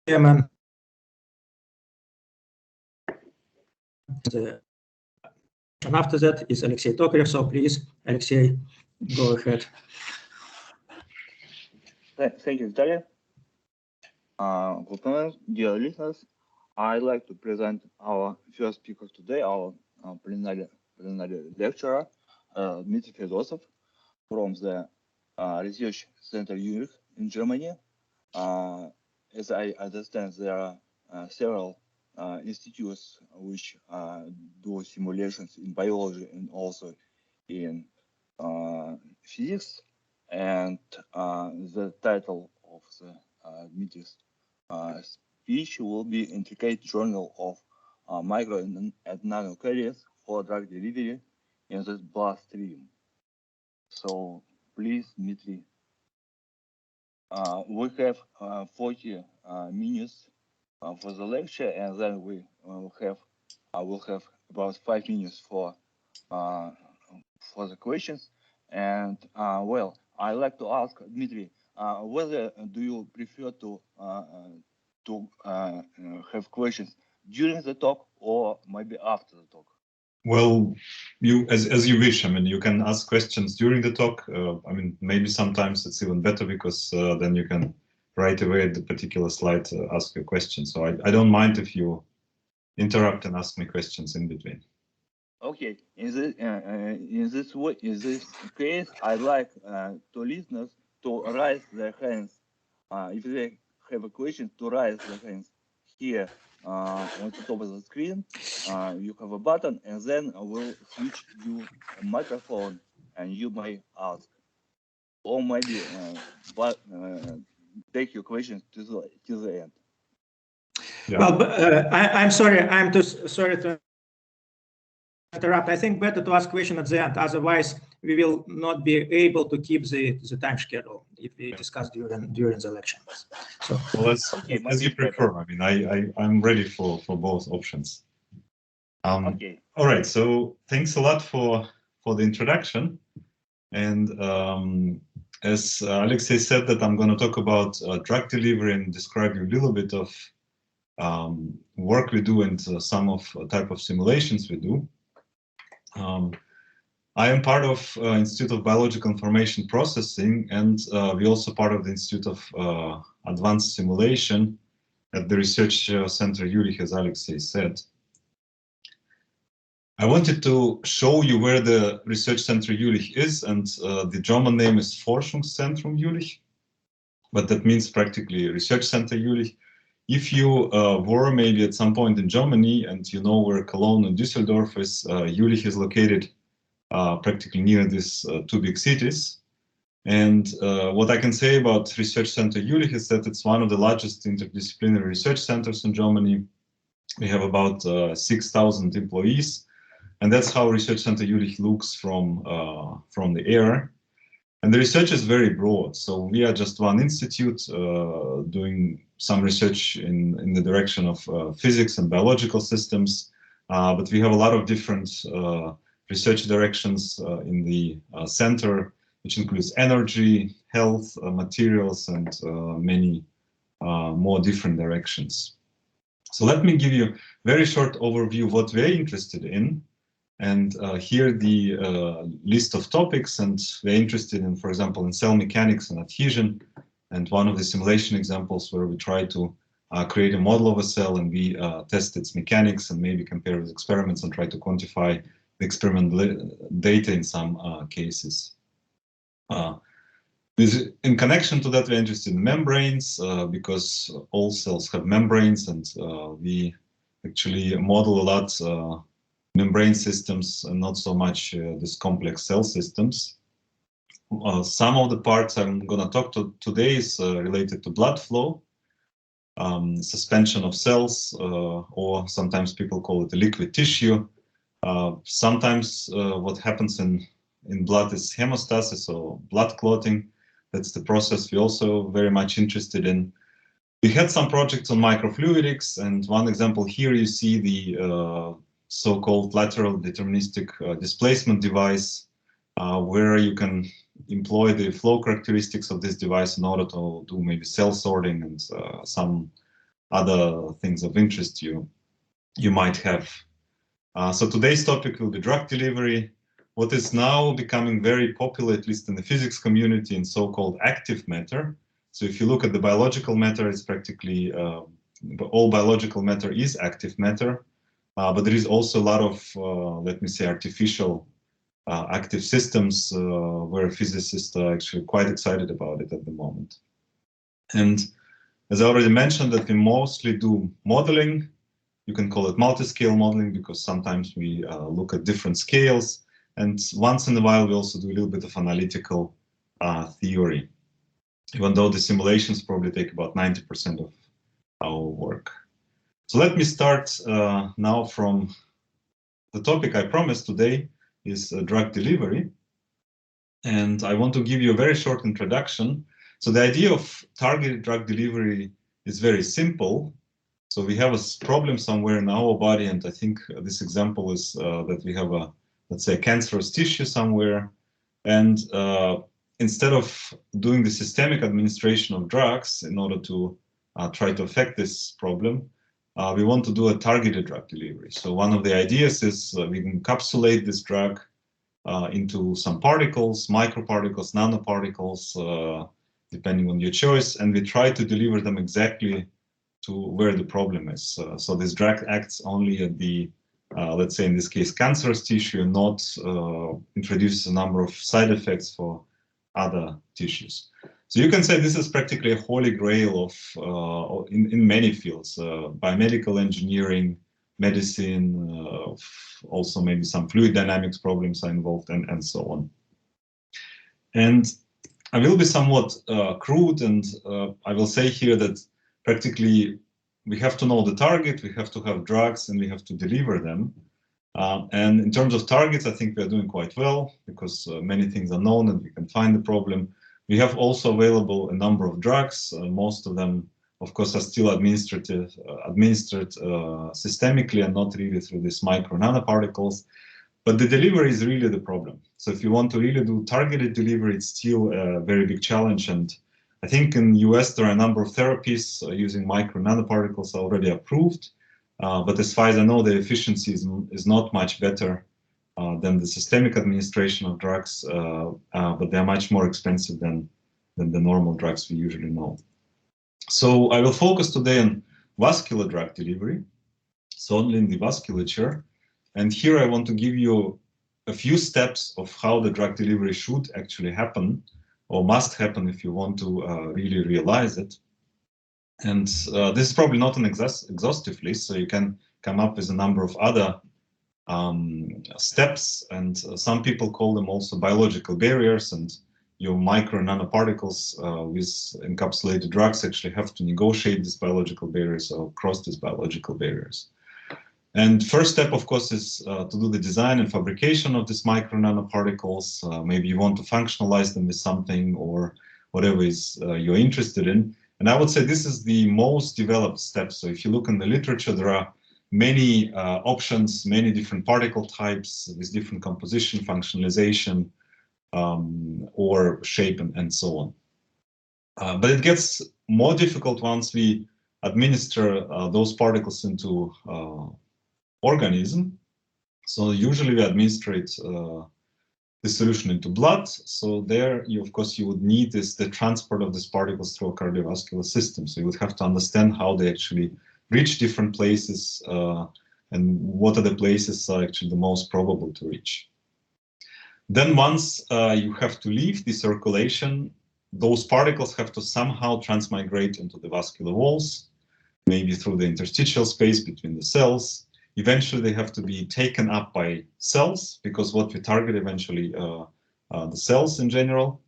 chairman. And after that is Alexey Tokarev. So please, Alexey, go ahead. Thank you, Vitaly. Good morning, dear listeners. I'd like to present our first speaker today, our plenary lecturer, Dmitry Fedosov, from the Research Center Unit in Germany. As I understand, there are several institutes which do simulations in biology and also in physics. And the title of the Dmitry's speech will be Intricate Journal of Micro and Nano-carriers for Drug Delivery in the Bloodstream. So please, Dmitry. We have 40 minutes for the lecture, and then we will have about 5 minutes for the questions. And well, I'd like to ask Dmitry, whether do you prefer to have questions during the talk or maybe after the talk? Well, as you wish. I mean, you can ask questions during the talk. I mean, maybe sometimes it's even better because then you can right away at the particular slide ask a question. So I don't mind if you interrupt and ask me questions in between. Okay. In this case, I'd like to listeners to raise their hands. If they have a question, to raise their hands here on the top of the screen. You have a button, and then I will switch you a microphone, and you may ask, or maybe take your questions to the end. Yeah. Well, I'm sorry. I'm too sorry to interrupt. I think better to ask question at the end. Otherwise, we will not be able to keep the time schedule if we discuss during the lecture. So, well, as you prefer. I mean, I'm ready for both options. Okay. All right. So thanks a lot for the introduction. And as Alexey said, that I'm going to talk about drug delivery and describe you a little bit of work we do and some of type of simulations we do. I am part of Institute of Biological Information Processing, and we also part of the Institute of Advanced Simulation at the Research Center Jülich, as Alexey said. I wanted to show you where the Research Center Jülich is, and the German name is Forschungszentrum Jülich, but that means practically Research Center Jülich. If you were maybe at some point in Germany and you know where Cologne and Düsseldorf is, Jülich is located practically near these two big cities. And what I can say about Research Center Jülich is that it's one of the largest interdisciplinary research centers in Germany. We have about 6,000 employees, and that's how Research Center Jülich looks from the air. And the research is very broad. So we are just one institute doing some research in the direction of physics and biological systems, but we have a lot of different research directions in the center, which includes energy, health, materials, and many more different directions. So let me give you a very short overview of what we're interested in. And here the list of topics, and we're interested in, for example, in cell mechanics and adhesion. And one of the simulation examples where we try to create a model of a cell and we test its mechanics and maybe compare with experiments and try to quantify the experimental data in some cases. In connection to that, we're interested in membranes because all cells have membranes, and we actually model a lot membrane systems and not so much these complex cell systems. Some of the parts I'm going to talk to today is related to blood flow, suspension of cells, or sometimes people call it a liquid tissue. Sometimes what happens in blood is hemostasis or blood clotting. That's the process we're also very much interested in. We had some projects on microfluidics, and one example here you see the so-called lateral deterministic displacement device, where you can employ the flow characteristics of this device in order to do maybe cell sorting and some other things of interest you might have. So today's topic will be drug delivery, what is now becoming very popular, at least in the physics community, in so-called active matter. So if you look at the biological matter, it's practically all biological matter is active matter, but there is also a lot of, let me say, artificial active systems where physicists are actually quite excited about it at the moment. And as I already mentioned, that we mostly do modeling. You can call it multi-scale modeling because sometimes we look at different scales. And once in a while, we also do a little bit of analytical theory, even though the simulations probably take about 90% of our work. So let me start now from the topic I promised today is drug delivery. And I want to give you a very short introduction. So the idea of targeted drug delivery is very simple. So we have a problem somewhere in our body, and I think this example is that we have a, let's say, a cancerous tissue somewhere. And instead of doing the systemic administration of drugs in order to try to affect this problem, we want to do a targeted drug delivery. So one of the ideas is we can encapsulate this drug into some particles, microparticles, nanoparticles, depending on your choice, and we try to deliver them exactly to where the problem is. So this drug acts only at the, let's say in this case, cancerous tissue, and not introduces a number of side effects for other tissues. So you can say this is practically a holy grail of in many fields, biomedical engineering, medicine, also maybe some fluid dynamics problems are involved, and so on. And I will be somewhat crude, and I will say here that practically we have to know the target, we have to have drugs, and we have to deliver them. And in terms of targets, I think we are doing quite well because many things are known and we can find the problem. We have also available a number of drugs. Most of them, of course, are still administered systemically and not really through these micro nanoparticles. But the delivery is really the problem. So if you want to really do targeted delivery, it's still a very big challenge. And I think in the US, there are a number of therapies using micro nanoparticles already approved. But as far as I know, the efficiency is not much better than the systemic administration of drugs, but they're much more expensive than the normal drugs we usually know. So I will focus today on vascular drug delivery, so only in the vasculature. And here I want to give you a few steps of how the drug delivery should actually happen, or must happen if you want to really realize it. And this is probably not an exhaustive list, so you can come up with a number of other steps, and some people call them also biological barriers, and your micro nanoparticles with encapsulated drugs actually have to negotiate these biological barriers or cross these biological barriers. And first step, of course, is to do the design and fabrication of these micro nanoparticles. Maybe you want to functionalize them with something or whatever is you're interested in. And I would say this is the most developed step. So if you look in the literature, there are many options, many different particle types with different composition, functionalization, or shape, and so on. But it gets more difficult once we administer those particles into organism. So usually we administrate the solution into blood. So there, of course, you would need the transport of these particles through a cardiovascular system. So you would have to understand how they actually reach different places and what are the places are actually the most probable to reach. Then once you have to leave the circulation, those particles have to somehow transmigrate into the vascular walls, maybe through the interstitial space between the cells. Eventually, they have to be taken up by cells, because what we target eventually the cells in general.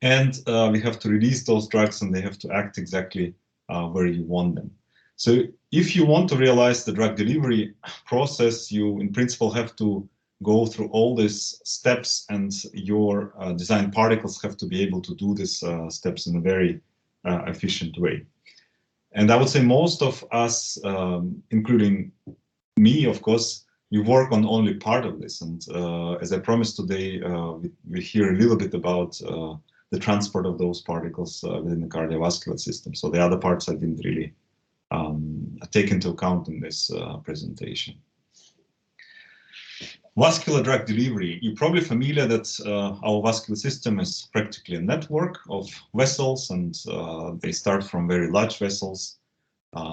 And we have to release those drugs, and they have to act exactly where you want them. So if you want to realize the drug delivery process, you in principle have to go through all these steps, and your design particles have to be able to do these steps in a very efficient way. And I would say most of us, including me, of course, we work on only part of this. And as I promised today, we hear a little bit about the transport of those particles within the cardiovascular system. So the other parts I didn't really take into account in this presentation. Vascular drug delivery. You're probably familiar that our vascular system is practically a network of vessels, and they start from very large vessels,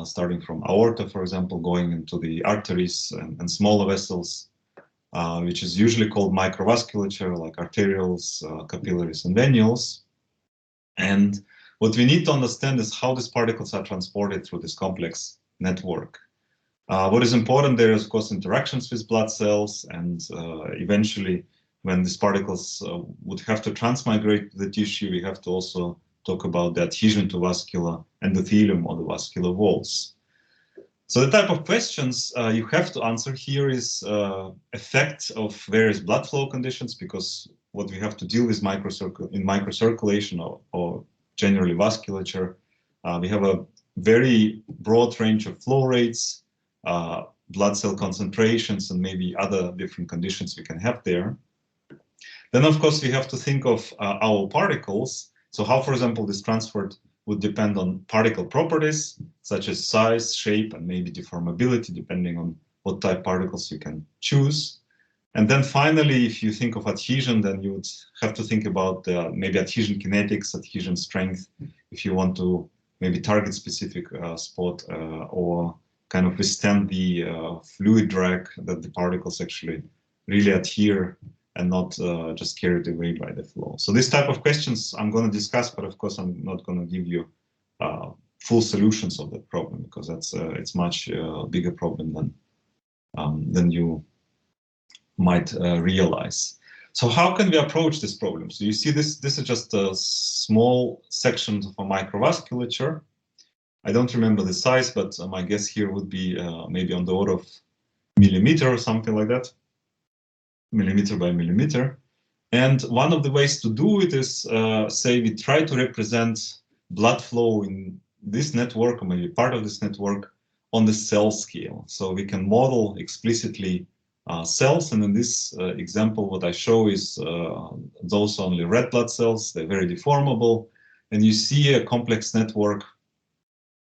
starting from aorta, for example, going into the arteries and smaller vessels, which is usually called microvasculature, like arterioles, capillaries, and venules. And what we need to understand is how these particles are transported through this complex network. What is important there is, of course, interactions with blood cells, and eventually, when these particles would have to transmigrate to the tissue, we have to also talk about the adhesion to vascular endothelium or the vascular walls. So the type of questions you have to answer here is effect of various blood flow conditions, because what we have to deal with in microcirculation or generally vasculature, we have a very broad range of flow rates, blood cell concentrations, and maybe other different conditions we can have there. Then, of course, we have to think of our particles. So how, for example, this transport would depend on particle properties, such as size, shape, and maybe deformability, depending on what type particles you can choose. And then finally, if you think of adhesion, then you would have to think about maybe adhesion kinetics, adhesion strength, if you want to maybe target specific spot or kind of withstand the fluid drag that the particles actually really adhere and not just carried away by the flow. So this type of questions I'm going to discuss, but of course I'm not going to give you full solutions of that problem, because that's it's much bigger problem than you might realize. So how can we approach this problem? So you see this is just a small section of a microvasculature. I don't remember the size, but my guess here would be maybe on the order of millimeter or something like that, millimeter by millimeter. And one of the ways to do it is, say, we try to represent blood flow in this network, or maybe part of this network, on the cell scale. So we can model explicitly cells, and in this example, what I show is those only red blood cells. They're very deformable, and you see a complex network.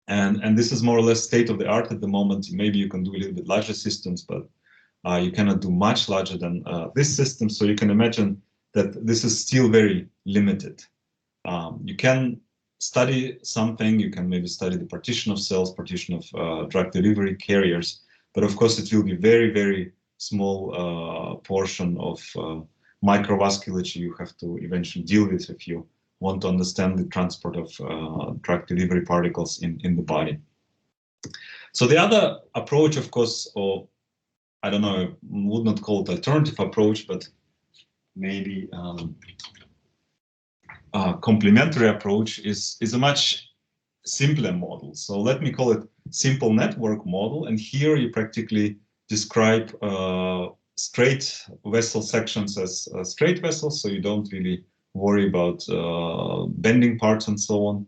And this is more or less state of the art at the moment. Maybe you can do a little bit larger systems, but you cannot do much larger than this system. So you can imagine that this is still very limited. You can study something. You can maybe study the partition of cells, partition of drug delivery carriers, but of course it will be very, very small portion of microvasculature you have to eventually deal with if you want to understand the transport of drug delivery particles in the body. So the other approach, of course, or I don't know, I would not call it alternative approach, but maybe complementary approach is a much simpler model. So let me call it simple network model. And here you practically describe straight vessel sections as straight vessels, so you don't really worry about bending parts and so on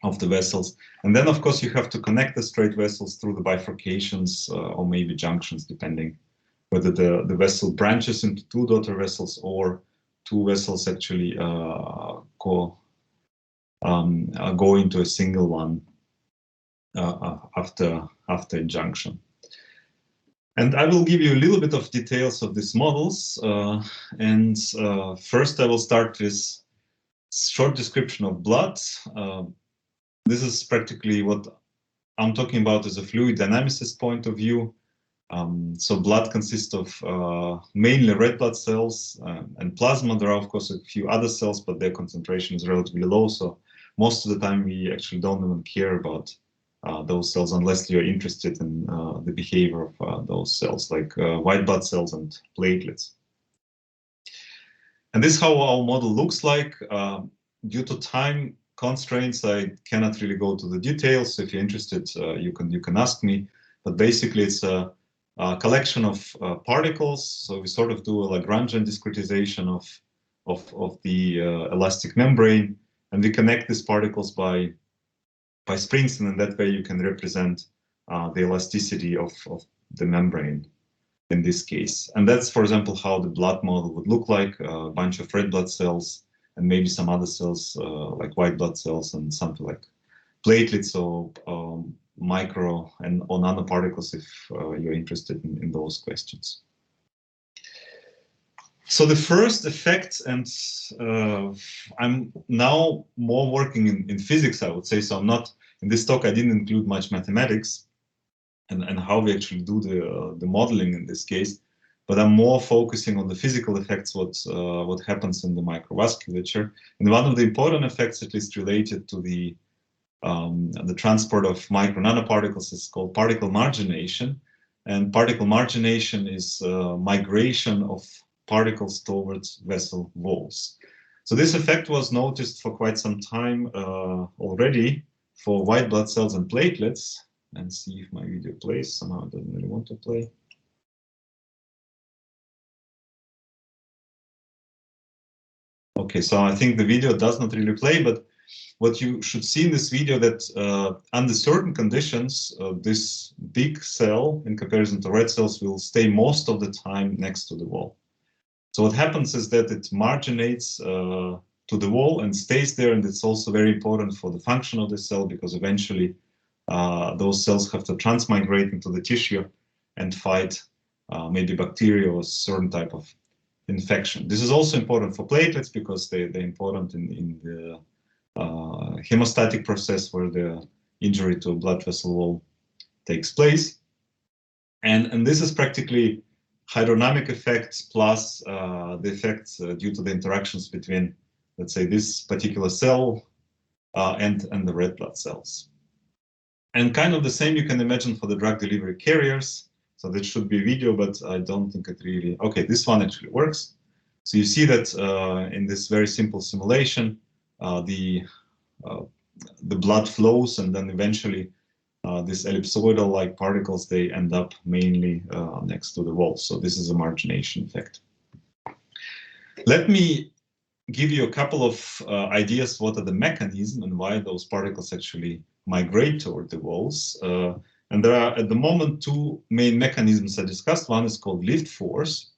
of the vessels. And then, of course, you have to connect the straight vessels through the bifurcations or maybe junctions, depending whether the vessel branches into two daughter vessels or two vessels actually go into a single one after a junction. And I will give you a little bit of details of these models. First, I will start with short description of blood. This is practically what I'm talking about as a fluid dynamicist point of view. So blood consists of mainly red blood cells and plasma. There are, of course, a few other cells, but their concentration is relatively low. So most of the time, we actually don't even care about those cells unless you're interested in the behavior of those cells, like white blood cells and platelets. And this is how our model looks like. Due to time constraints, I cannot really go to the details. If you're interested, you can ask me. But basically, it's a collection of particles. So we sort of do a Lagrangian discretization of the elastic membrane, and we connect these particles by springs, and in that way you can represent the elasticity of the membrane in this case. And that's, for example, how the blood model would look like: a bunch of red blood cells and maybe some other cells like white blood cells and something like platelets or micro and or nanoparticles if you're interested in those questions. So the first effect, and I'm now more working in physics, I would say. So I'm not, in this talk, I didn't include much mathematics and how we actually do the modeling in this case, but I'm more focusing on the physical effects, what happens in the microvasculature. And one of the important effects, at least related to the transport of micro nanoparticles, is called particle margination. And particle margination is migration of particles towards vessel walls. So this effect was noticed for quite some time already for white blood cells and platelets. And see if my video plays. Somehow it doesn't really want to play. Okay, so I think the video does not really play, but what you should see in this video that under certain conditions, this big cell in comparison to red cells will stay most of the time next to the wall. So what happens is that it marginates to the wall and stays there, and it's also very important for the function of the cell because eventually those cells have to transmigrate into the tissue and fight maybe bacteria or certain type of infection. This is also important for platelets because they're important in the hemostatic process where the injury to a blood vessel wall takes place. And this is practically hydrodynamic effects plus the effects due to the interactions between, let's say, this particular cell and the red blood cells. And kind of the same you can imagine for the drug delivery carriers. So that should be video, but I don't think it really, okay, this one actually works. So you see that in this very simple simulation, the blood flows, and then eventually these ellipsoidal-like particles, they end up mainly next to the wall. So this is a margination effect. Let me give you a couple of ideas what are the mechanisms and why those particles actually migrate toward the walls. And there are at the moment two main mechanisms I discussed. One is called lift force.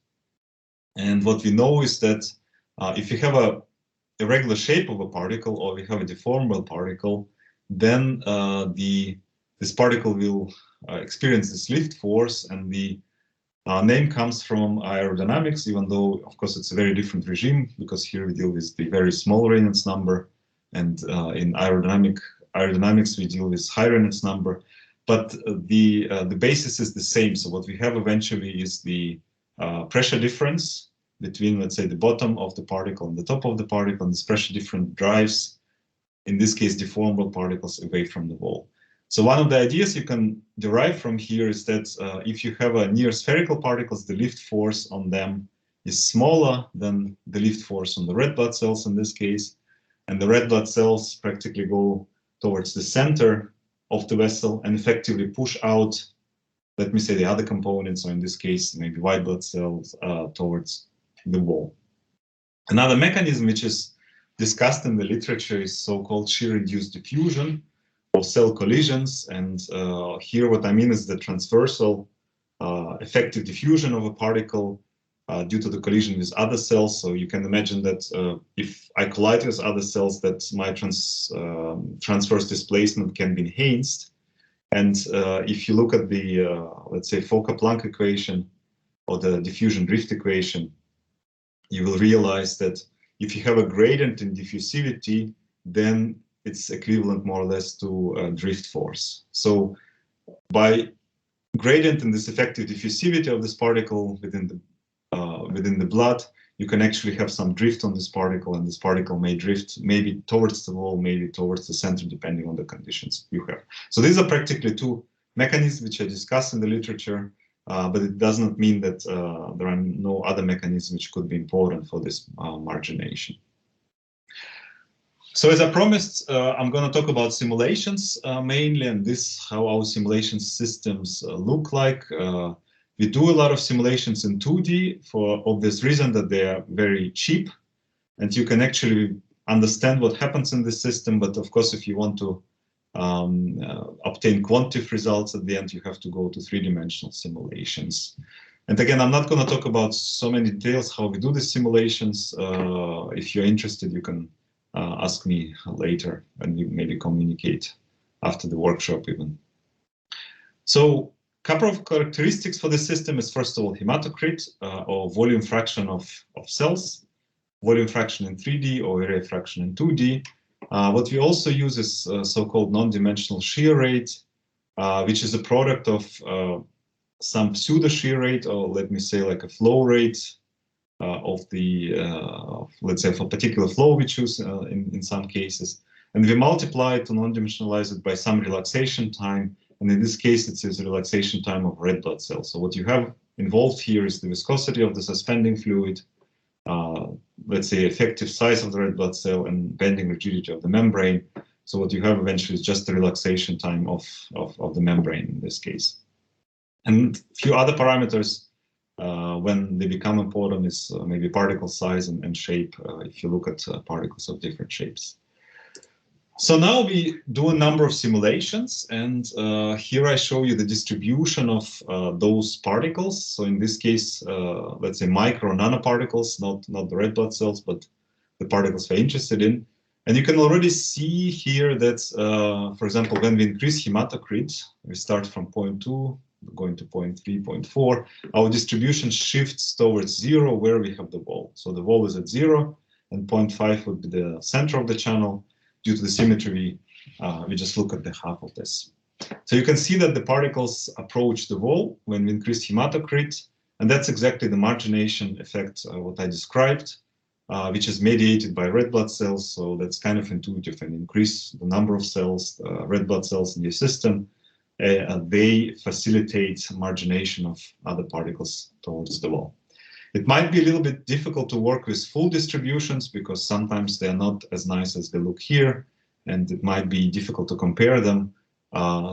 And what we know is that if you have a irregular shape of a particle or we have a deformable particle, then this particle will experience this lift force, and the name comes from aerodynamics, even though, of course, it's a very different regime because here we deal with the very small Reynolds number, and in aerodynamics we deal with high Reynolds number. But the basis is the same. So what we have eventually is the pressure difference between, let's say, the bottom of the particle and the top of the particle, and this pressure difference drives, in this case, deformable particles away from the wall. So one of the ideas you can derive from here is that if you have a near spherical particles, the lift force on them is smaller than the lift force on the red blood cells in this case, and the red blood cells practically go towards the center of the vessel and effectively push out, let me say, the other components, or in this case, maybe white blood cells, towards the wall. Another mechanism which is discussed in the literature is so-called shear-induced diffusion or cell collisions. And here what I mean is the transversal effective diffusion of a particle due to the collision with other cells. So you can imagine that if I collide with other cells, that my transverse displacement can be enhanced. And if you look at the, let's say, Fokker-Planck equation or the diffusion drift equation, you will realize that if you have a gradient in diffusivity, then it's equivalent more or less to drift force. So by gradient in this effective diffusivity of this particle within the blood, you can actually have some drift on this particle, and this particle may drift maybe towards the wall, maybe towards the center, depending on the conditions you have. So these are practically two mechanisms which I discussed in the literature, but it does not mean that there are no other mechanisms which could be important for this margination. So as I promised, I'm going to talk about simulations mainly, and this how our simulation systems look like. We do a lot of simulations in 2D for obvious reason that they are very cheap, and you can actually understand what happens in the system. But of course, if you want to obtain quantitative results at the end, you have to go to three-dimensional simulations. And again, I'm not going to talk about so many details how we do the simulations. If you're interested, you can ask me later, and we maybe communicate after the workshop even So couple of characteristics for the system is, first of all, hematocrit, or volume fraction of cells, volume fraction in 3D or area fraction in 2D. What we also use is so-called non-dimensional shear rate, which is a product of some pseudo shear rate, or let me say like a flow rate of the, let's say, for a particular flow we choose in some cases. And we multiply it to non-dimensionalize it by some relaxation time. And in this case, it is a relaxation time of red blood cells. So what you have involved here is the viscosity of the suspending fluid, let's say effective size of the red blood cell, and bending rigidity of the membrane. So what you have eventually is just the relaxation time of the membrane in this case. And a few other parameters when they become important is maybe particle size and shape, if you look at particles of different shapes. So now we do a number of simulations, and here I show you the distribution of those particles. So in this case, let's say micro nanoparticles, not the red blood cells, but the particles we're interested in. And you can already see here that, for example, when we increase hematocrit, we start from 0.2, going to 0.3, 0.4, our distribution shifts towards 0 where we have the wall. So the wall is at 0, and 0.5 would be the center of the channel. Due to the symmetry, we just look at the half of this. So you can see that the particles approach the wall when we increase hematocrit, and that's exactly the margination effect, what I described, which is mediated by red blood cells. So that's kind of intuitive, and increase the number of cells, red blood cells in your system, they facilitate margination of other particles towards the wall. It might be a little bit difficult to work with full distributions because sometimes they're not as nice as they look here, and it might be difficult to compare them.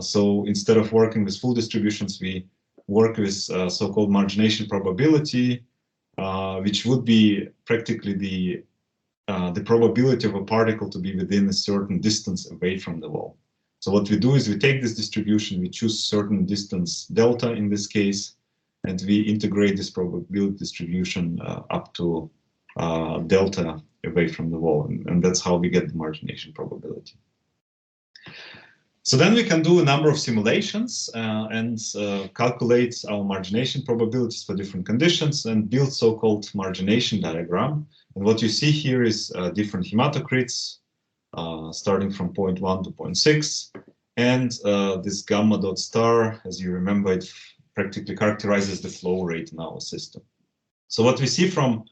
So instead of working with full distributions, we work with so-called margination probability, which would be practically the probability of a particle to be within a certain distance away from the wall. So what we do is we take this distribution, we choose certain distance delta in this case, and we integrate this probability distribution up to delta away from the wall, and that's how we get the margination probability. So then we can do a number of simulations and calculate our margination probabilities for different conditions and build so-called margination diagram. And what you see here is different hematocrits starting from 0.1 to 0.6, and this gamma dot star, as you remember, it practically characterizes the flow rate in our system. So what we see from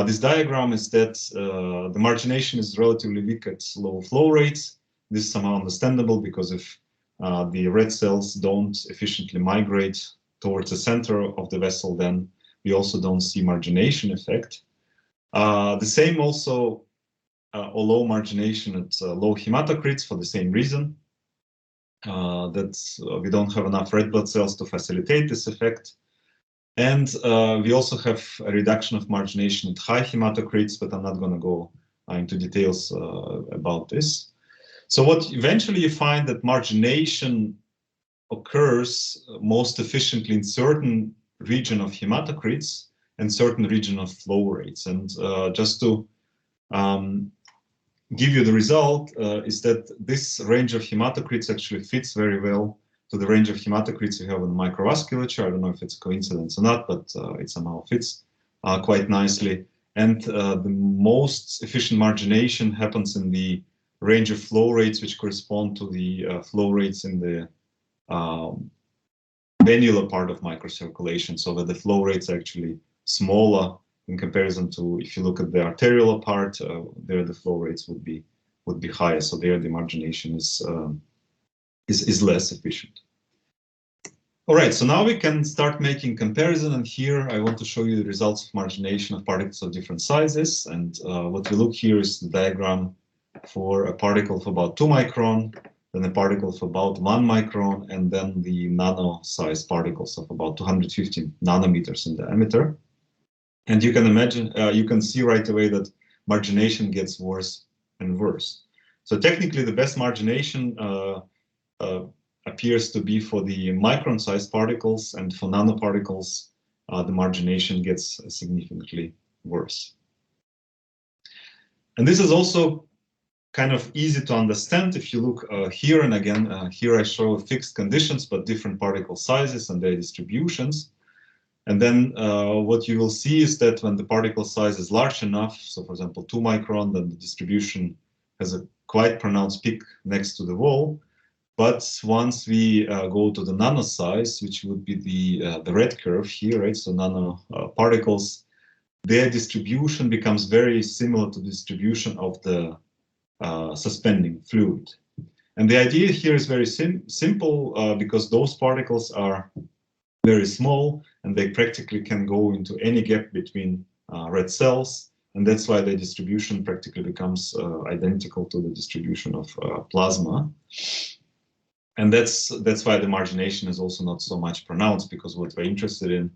this diagram is that the margination is relatively weak at low flow rates. This is somehow understandable because if the red cells don't efficiently migrate towards the center of the vessel, then we also don't see margination effect. The same also, or low margination at low hematocrits for the same reason. That we don't have enough red blood cells to facilitate this effect. And we also have a reduction of margination at high hematocrits, but I'm not going to go into details about this. So what eventually you find that margination occurs most efficiently in certain region of hematocrits and certain region of flow rates. And just to give you the result is that this range of hematocrits actually fits very well to the range of hematocrits we have in microvasculature. I don't know if it's a coincidence or not, but it somehow fits quite nicely. And the most efficient margination happens in the range of flow rates which correspond to the flow rates in the venular part of microcirculation, so that the flow rates are actually smaller in comparison to, if you look at the arterial part, there the flow rates would be higher. So there the margination is less efficient. All right, so now we can start making comparison, and here I want to show you the results of margination of particles of different sizes. And what we look here is the diagram for a particle of about 2 micron, then a particle of about 1 micron, and then the nano-sized particles of about 250 nanometers in diameter. And you can imagine, you can see right away that margination gets worse and worse. So technically the best margination appears to be for the micron-sized particles, and for nanoparticles, the margination gets significantly worse. And this is also kind of easy to understand if you look here, and again, here I show fixed conditions, but different particle sizes and their distributions. And then what you will see is that when the particle size is large enough, so for example, 2 micron, then the distribution has a quite pronounced peak next to the wall. But once we go to the nano size, which would be the red curve here, right? So nanoparticles, their distribution becomes very similar to the distribution of the suspending fluid. And the idea here is very simple because those particles are very small and they practically can go into any gap between red cells. And that's why the distribution practically becomes identical to the distribution of plasma. And that's why the margination is also not so much pronounced, because what we're interested in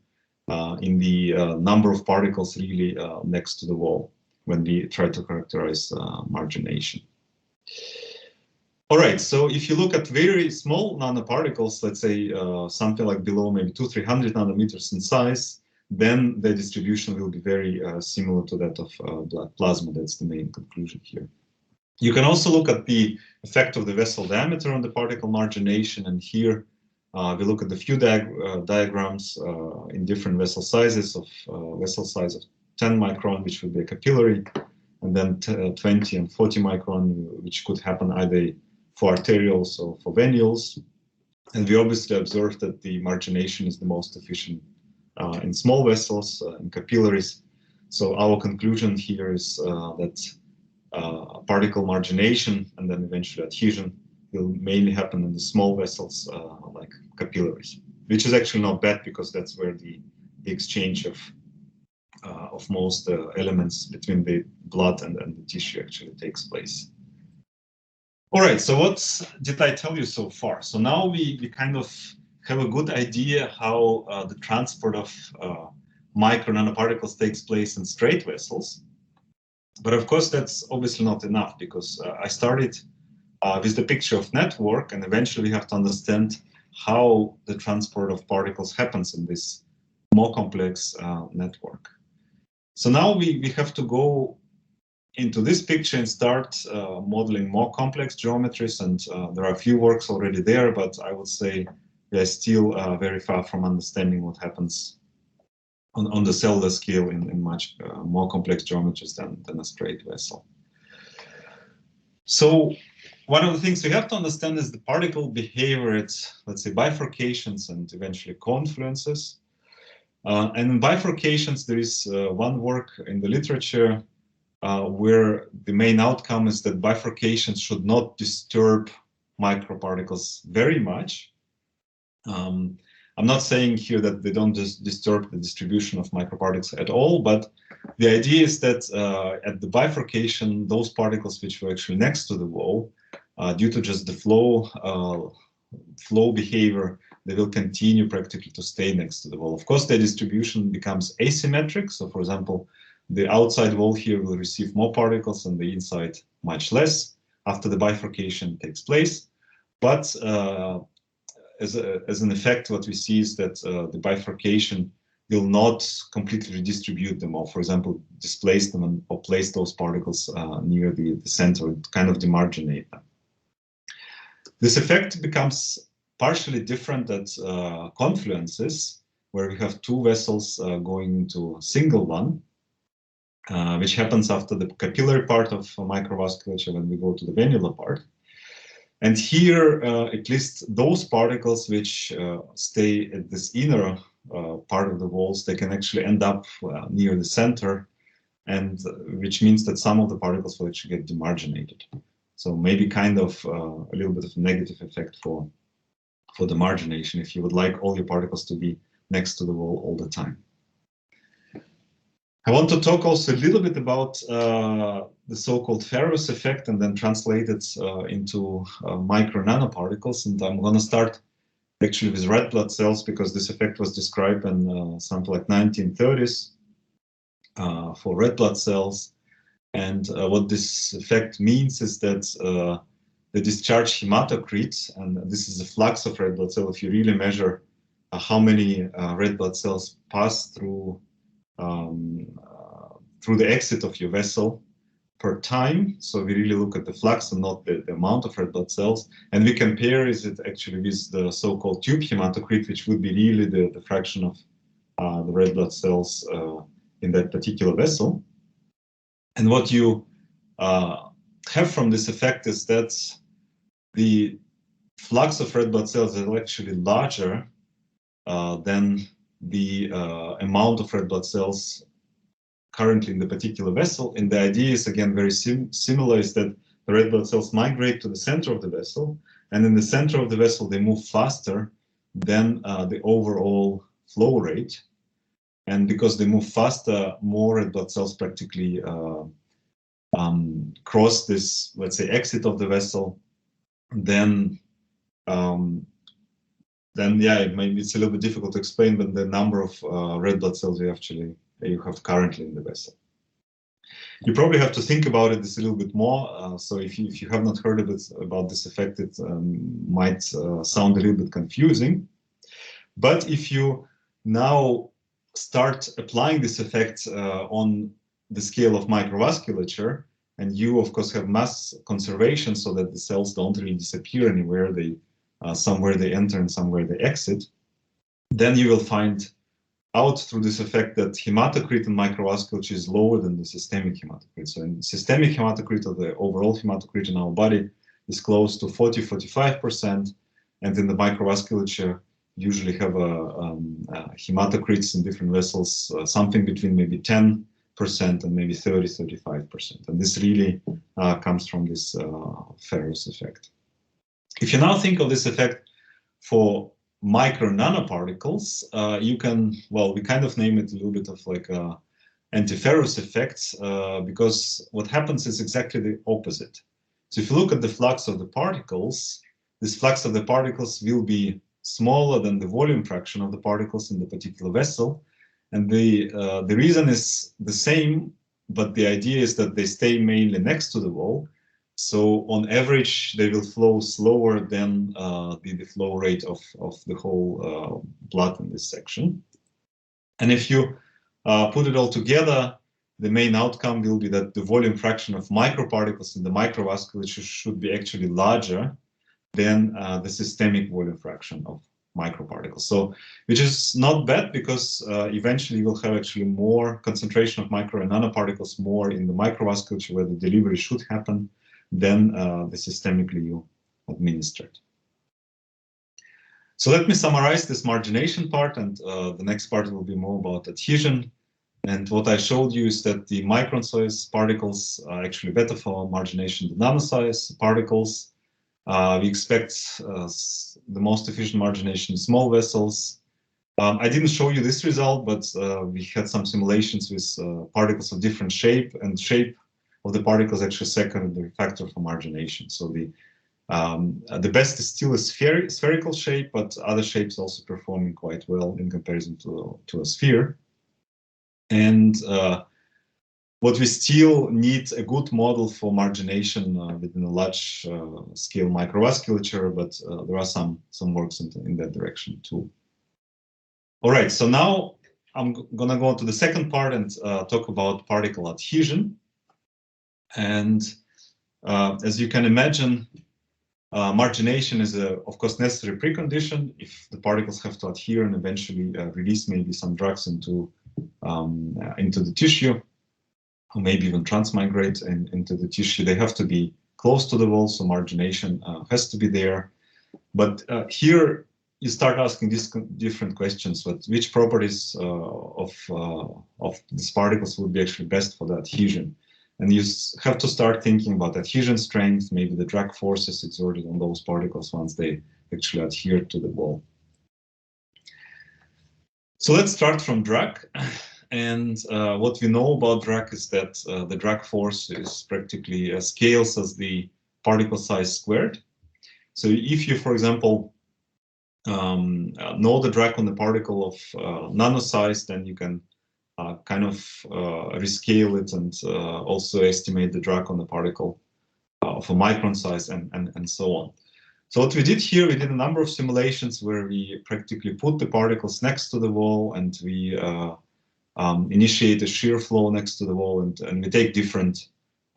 the number of particles really next to the wall when we try to characterize margination. All right, so if you look at very small nanoparticles, let's say something like below maybe 200-300 nanometers in size, then the distribution will be very similar to that of blood plasma. That's the main conclusion here. You can also look at the effect of the vessel diameter on the particle margination, and here we look at the few diagrams in different vessel sizes of vessel size of 10 micron, which would be a capillary, and then 20 and 40 micron, which could happen either for arterioles or for venules. And we obviously observed that the margination is the most efficient in small vessels, in capillaries. So our conclusion here is that particle margination and then eventually adhesion will mainly happen in the small vessels like capillaries, which is actually not bad because that's where the exchange of most elements between the blood and the tissue actually takes place. All right, so what did I tell you so far? So now we kind of have a good idea how the transport of micro nanoparticles takes place in straight vessels. But of course, that's obviously not enough, because I started with the picture of network, and eventually we have to understand how the transport of particles happens in this more complex network. So now we have to go into this picture and start modeling more complex geometries, and there are a few works already there, but I would say we are still very far from understanding what happens on the cellular scale in much more complex geometries than a straight vessel. So one of the things we have to understand is the particle behavior at, let's say, bifurcations and eventually confluences. And in bifurcations, there is one work in the literature where the main outcome is that bifurcations should not disturb microparticles very much. I'm not saying here that they don't just disturb the distribution of microparticles at all, but the idea is that at the bifurcation, those particles which were actually next to the wall, due to just the flow behavior, they will continue practically to stay next to the wall. Of course, their distribution becomes asymmetric. So for example, the outside wall here will receive more particles and the inside much less after the bifurcation takes place. But as an effect, what we see is that the bifurcation will not completely redistribute them, or for example, displace them or place those particles near the center and kind of demarginate them. This effect becomes partially different at confluences, where we have two vessels going into a single one, which happens after the capillary part of microvasculature when we go to the venular part. And here, at least those particles which stay at this inner part of the walls, they can actually end up near the center, and which means that some of the particles will actually get demarginated. So maybe kind of a little bit of a negative effect for the margination if you would like all your particles to be next to the wall all the time. I want to talk also a little bit about the so-called Ferrous Effect and then translate it into micro nanoparticles. And I'm going to start actually with red blood cells, because this effect was described in something like 1930s for red blood cells. And what this effect means is that the discharge hematocrit, and this is a flux of red blood cells. If you really measure how many red blood cells pass through the exit of your vessel, per time. So we really look at the flux and not the amount of red blood cells. And we compare is it actually with the so-called tube hematocrit, which would be really the fraction of the red blood cells in that particular vessel. And what you have from this effect is that the flux of red blood cells is actually larger than the amount of red blood cells currently in the particular vessel. And the idea is again very similar, is that the red blood cells migrate to the center of the vessel, and in the center of the vessel they move faster than the overall flow rate. And because they move faster, more red blood cells practically cross this, let's say, exit of the vessel. Then yeah, it's a little bit difficult to explain, but the number of red blood cells you have currently in the vessel. You probably have to think about it a little bit more. So if you have not heard about this effect, it might sound a little bit confusing. But if you now start applying this effect on the scale of microvasculature, and you of course have mass conservation so that the cells don't really disappear anywhere, they somewhere they enter and somewhere they exit, then you will find out through this effect that hematocrit in microvasculature is lower than the systemic hematocrit. So in systemic hematocrit, or the overall hematocrit in our body, is close to 40–45%, and in the microvasculature usually have hematocrits in different vessels, something between maybe 10% and maybe 30–35%. And this really comes from this Ferrous effect. If you now think of this effect for micro nanoparticles, you can, well, we kind of name it a little bit of like anti-Ferrous effect, because what happens is exactly the opposite. So if you look at the flux of the particles, this flux of the particles will be smaller than the volume fraction of the particles in the particular vessel. And the reason is the same, but the idea is that they stay mainly next to the wall. So on average, they will flow slower than the flow rate of the whole blood in this section. And if you put it all together, the main outcome will be that the volume fraction of microparticles in the microvasculature should be actually larger than the systemic volume fraction of microparticles. So, which is not bad, because eventually you will have actually more concentration of micro and nanoparticles more in the microvasculature where the delivery should happen than the systemically you administered. So let me summarize this margination part, and the next part will be more about adhesion. And what I showed you is that the micron size particles are actually better for margination than nano size particles. We expect the most efficient margination in small vessels. I didn't show you this result, but we had some simulations with particles of different shape, and shape of the particles actually secondary factor for margination. So the best is still a spherical shape, but other shapes also performing quite well in comparison to a sphere. And what we still need a good model for margination within a large scale microvasculature, but there are some works in that direction too. All right, so now I'm gonna go on to the second part and talk about particle adhesion. And as you can imagine, margination is of course necessary precondition if the particles have to adhere and eventually release maybe some drugs into the tissue, or maybe even transmigrate into the tissue. They have to be close to the wall, so margination has to be there. But here you start asking these different questions: which properties of these particles would be actually best for the adhesion? And you have to start thinking about adhesion strength, maybe the drag forces exerted on those particles once they actually adhere to the wall. So let's start from drag. And what we know about drag is that the drag force is practically scales as the particle size squared. So if you, for example, know the drag on the particle of nano size, then you can kind of rescale it and also estimate the drag on the particle of a micron size and so on. So what we did here, we did a number of simulations where we practically put the particles next to the wall, and we initiate a shear flow next to the wall, and we take different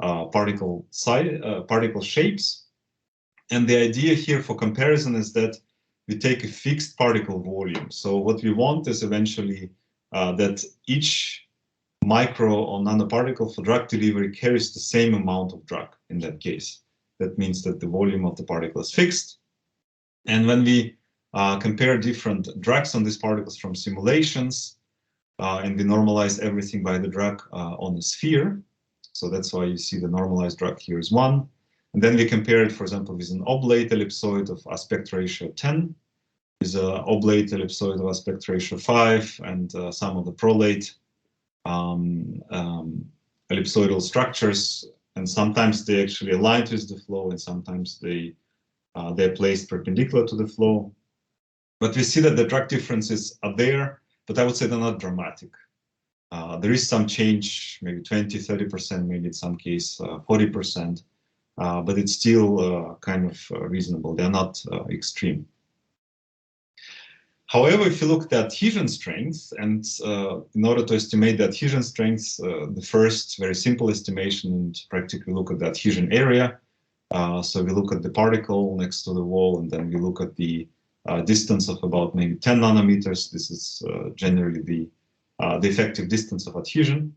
particle size, particle shapes. And the idea here for comparison is that we take a fixed particle volume. So what we want is eventually that each micro or nanoparticle for drug delivery carries the same amount of drug in that case. That means that the volume of the particle is fixed. And when we compare different drugs on these particles from simulations, and we normalize everything by the drug on a sphere, so that's why you see the normalized drug here is 1. And then we compare it, for example, with an oblate ellipsoid of aspect ratio 10, with an oblate ellipsoid of aspect ratio 5, and some of the prolate ellipsoidal structures. And sometimes they actually align with the flow, and sometimes they're placed perpendicular to the flow. But we see that the drug differences are there, but I would say they're not dramatic. There is some change, maybe 20, 30%, maybe in some case 40%, but it's still kind of reasonable. They're not extreme. However, if you look at adhesion strength, and in order to estimate the adhesion strength, the first very simple estimation, and practically look at the adhesion area. So we look at the particle next to the wall, and then we look at the distance of about maybe 10 nanometers. This is generally the effective distance of adhesion.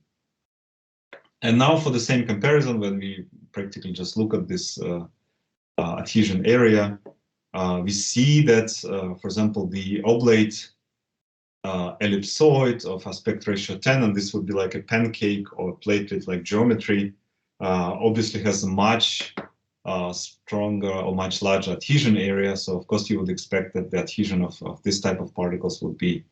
And now for the same comparison, when we practically just look at this adhesion area, we see that, for example, the oblate ellipsoid of aspect ratio 10, and this would be like a pancake or platelet-like geometry, obviously has a much stronger or much larger adhesion area. So of course you would expect that the adhesion of this type of particles would be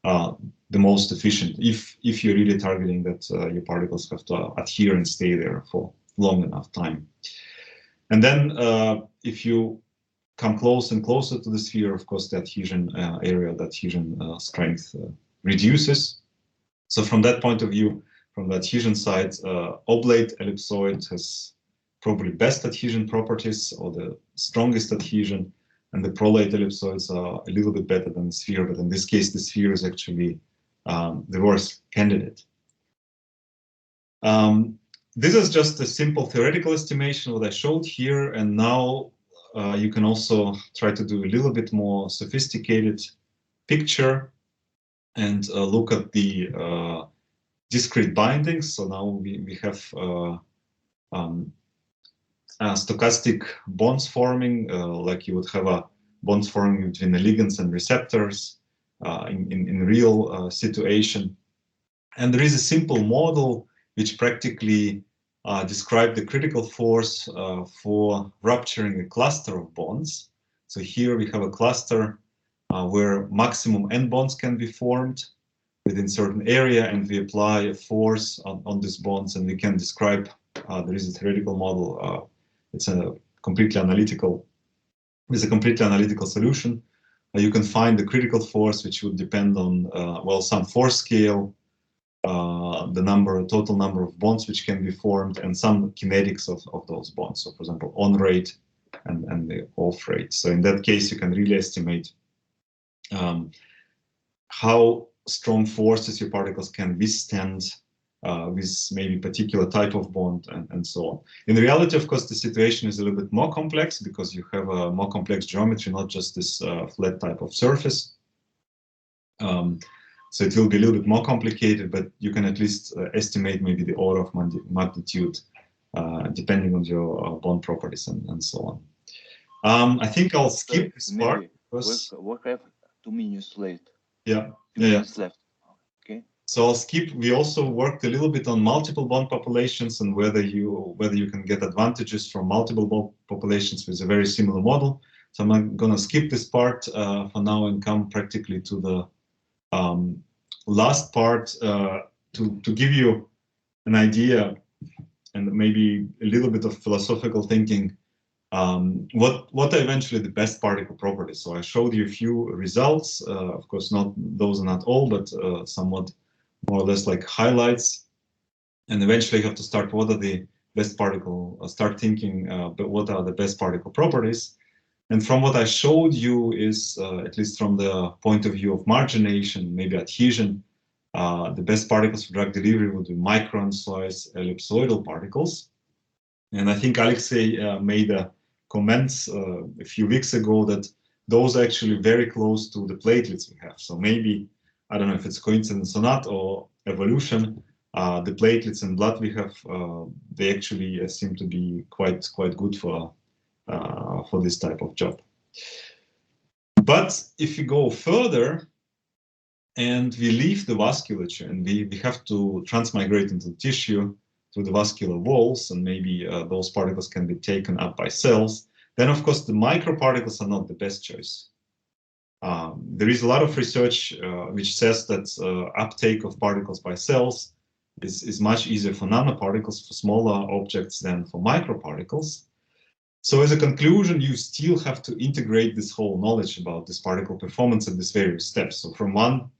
the most efficient if you're really targeting that your particles have to adhere and stay there for long enough time. And then if you come close and closer to the sphere, of course the adhesion area, the adhesion strength reduces. So from that point of view, from the adhesion side, oblate ellipsoid has probably best adhesion properties or the strongest adhesion, and the prolate ellipsoids are a little bit better than the sphere, but in this case the sphere is actually the worst candidate. This is just a simple theoretical estimation what I showed here, and now you can also try to do a little bit more sophisticated picture and look at the discrete bindings. So now we have stochastic bonds forming, like you would have a bonds forming between the ligands and receptors in real situation. And there is a simple model which practically describes the critical force for rupturing a cluster of bonds. So here we have a cluster where maximum N bonds can be formed within certain area, and we apply a force on these bonds, and we can describe, there is a theoretical model, it's a completely analytical, with a completely analytical solution. You can find the critical force, which would depend on, well, some force scale, the total number of bonds which can be formed, and some kinetics of those bonds. So for example, on rate and the off rate. So in that case, you can really estimate how strong forces your particles can withstand with maybe particular type of bond and so on. In reality, of course, the situation is a little bit more complex because you have a more complex geometry, not just this flat type of surface. So it will be a little bit more complicated, but you can at least estimate maybe the order of magnitude depending on your bond properties and so on. I think I'll skip this part. We have 2 minutes left. Yeah. 2 minutes left. Okay. So I'll skip. We also worked a little bit on multiple bond populations and whether you can get advantages from multiple bond populations with a very similar model. So I'm going to skip this part for now and come practically to the last part to give you an idea and maybe a little bit of philosophical thinking. What are eventually the best particle properties? So I showed you a few results. Of course, those are not all, but somewhat more or less like highlights. And eventually you have to start, what are the best particle, start thinking, but what are the best particle properties? And from what I showed you is, at least from the point of view of margination, maybe adhesion, the best particles for drug delivery would be micron size ellipsoidal particles. And I think Alexey made a comment a few weeks ago that those are actually very close to the platelets we have. So maybe, I don't know if it's coincidence or not, or evolution, the platelets in blood we have, they actually seem to be quite good for this type of job. But if you go further and we leave the vasculature and we have to transmigrate into the tissue through the vascular walls, and maybe those particles can be taken up by cells, then of course the microparticles are not the best choice. There is a lot of research which says that uptake of particles by cells is much easier for nanoparticles, for smaller objects, than for microparticles. So as a conclusion, you still have to integrate this whole knowledge about this particle performance at these various steps. So from one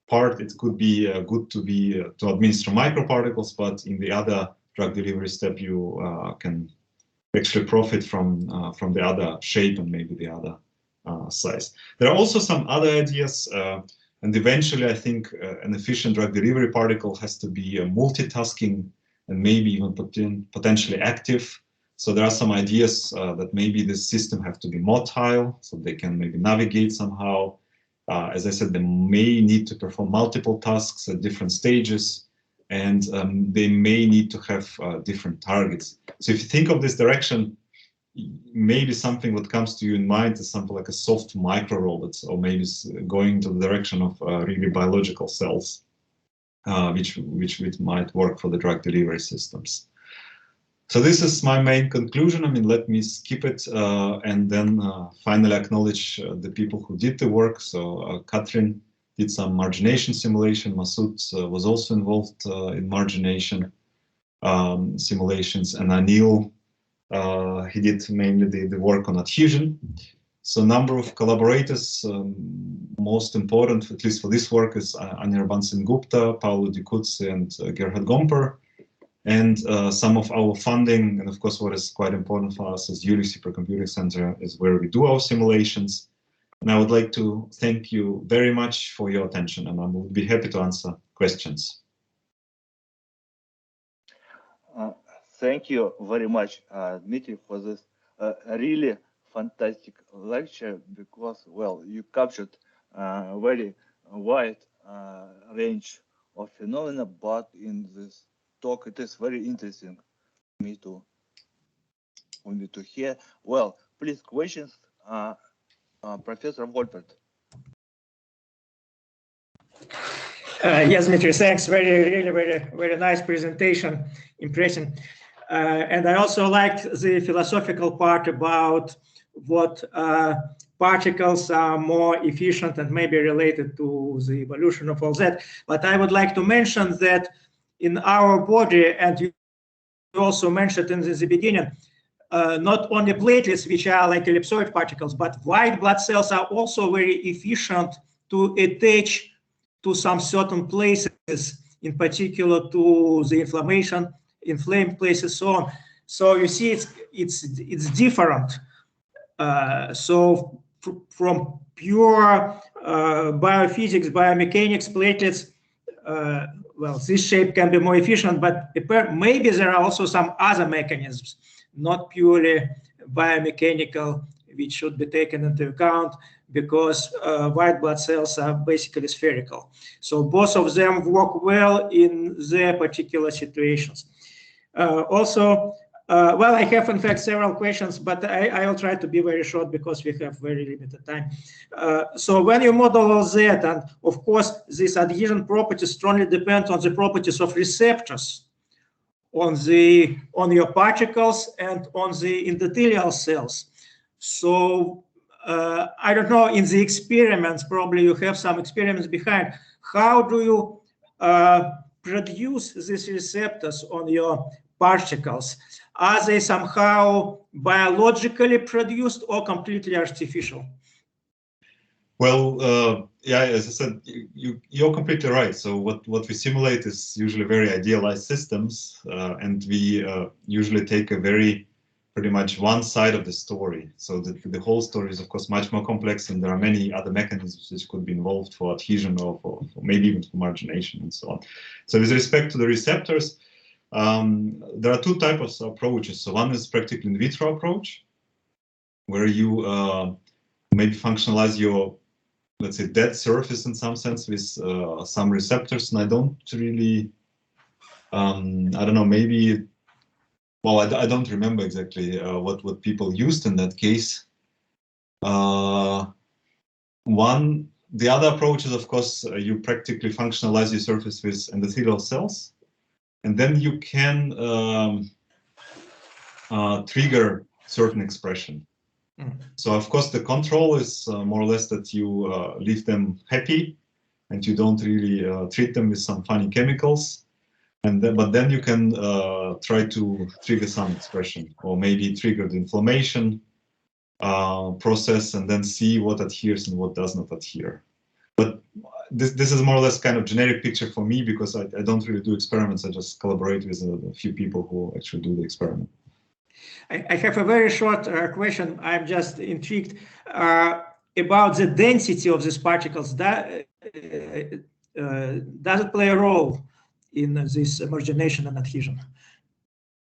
part, it could be good to administer microparticles, but in the other drug delivery step, you can actually profit from the other shape and maybe the other size. There are also some other ideas, and eventually I think an efficient drug delivery particle has to be multitasking and maybe even potentially active. So there are some ideas that maybe this system have to be motile, so they can maybe navigate somehow. As I said, they may need to perform multiple tasks at different stages, and they may need to have different targets. So if you think of this direction, maybe something that comes to you in mind is something like a soft micro robots, or maybe going to the direction of really biological cells, which might work for the drug delivery systems. So this is my main conclusion. I mean, let me skip it and then finally acknowledge the people who did the work. So Katrin did some margination simulation. Masoud was also involved in margination simulations, and Anil, he did mainly the work on adhesion. So number of collaborators, most important, at least for this work, is Anirban Singh Gupta, Paolo Di Cuzzi, and Gerhard Gomper. And some of our funding, and of course what is quite important for us as Jülich Supercomputing Center, is where we do our simulations. And I would like to thank you very much for your attention, and I will be happy to answer questions. Thank you very much, Dmitry, for this really fantastic lecture, because, well, you captured a very wide range of phenomena, but in this talk, it is very interesting for me to hear. Well, please, questions, Professor Wolpert. Yes, Dmitry, thanks. Really very nice presentation, impressive. And I also liked the philosophical part about what particles are more efficient and maybe related to the evolution of all that. But I would like to mention that in our body, and you also mentioned in the beginning, not only platelets, which are like ellipsoid particles, but white blood cells are also very efficient to attach to some certain places, in particular to the inflamed places, so on. So you see, it's different. So from pure biophysics, biomechanics, platelets, well, this shape can be more efficient, but maybe there are also some other mechanisms, not purely biomechanical, which should be taken into account, because white blood cells are basically spherical. So both of them work well in their particular situations. Also, well, I have in fact several questions, but I'll try to be very short because we have very limited time. So when you model all that, and of course, these adhesion properties strongly depend on the properties of receptors on your particles and on the endothelial cells. So I don't know, in the experiments, probably you have some experiments behind. How do you produce these receptors on your particles? Are they somehow biologically produced or completely artificial? Well, yeah, as I said, you're completely right. So what we simulate is usually very idealized systems, and we usually take a pretty much one side of the story. So the whole story is, of course, much more complex, and there are many other mechanisms which could be involved for adhesion or for maybe even for margination and so on. So with respect to the receptors, There are two types of approaches. So one is practically in vitro approach, where you maybe functionalize your, let's say, dead surface in some sense with some receptors, and I don't really, I don't know, maybe, well, I don't remember exactly what people used in that case. The other approach is, of course, you practically functionalize your surface with endothelial cells, and then you can trigger certain expression. So, of course, the control is more or less that you leave them happy, and you don't really treat them with some funny chemicals. And but then you can try to trigger some expression, or maybe trigger the inflammation process, and then see what adheres and what does not adhere. But this is more or less kind of generic picture for me, because I don't really do experiments. I just collaborate with a few people who actually do the experiment. I have a very short question. I'm just intrigued about the density of these particles. Does it play a role in this margination and adhesion?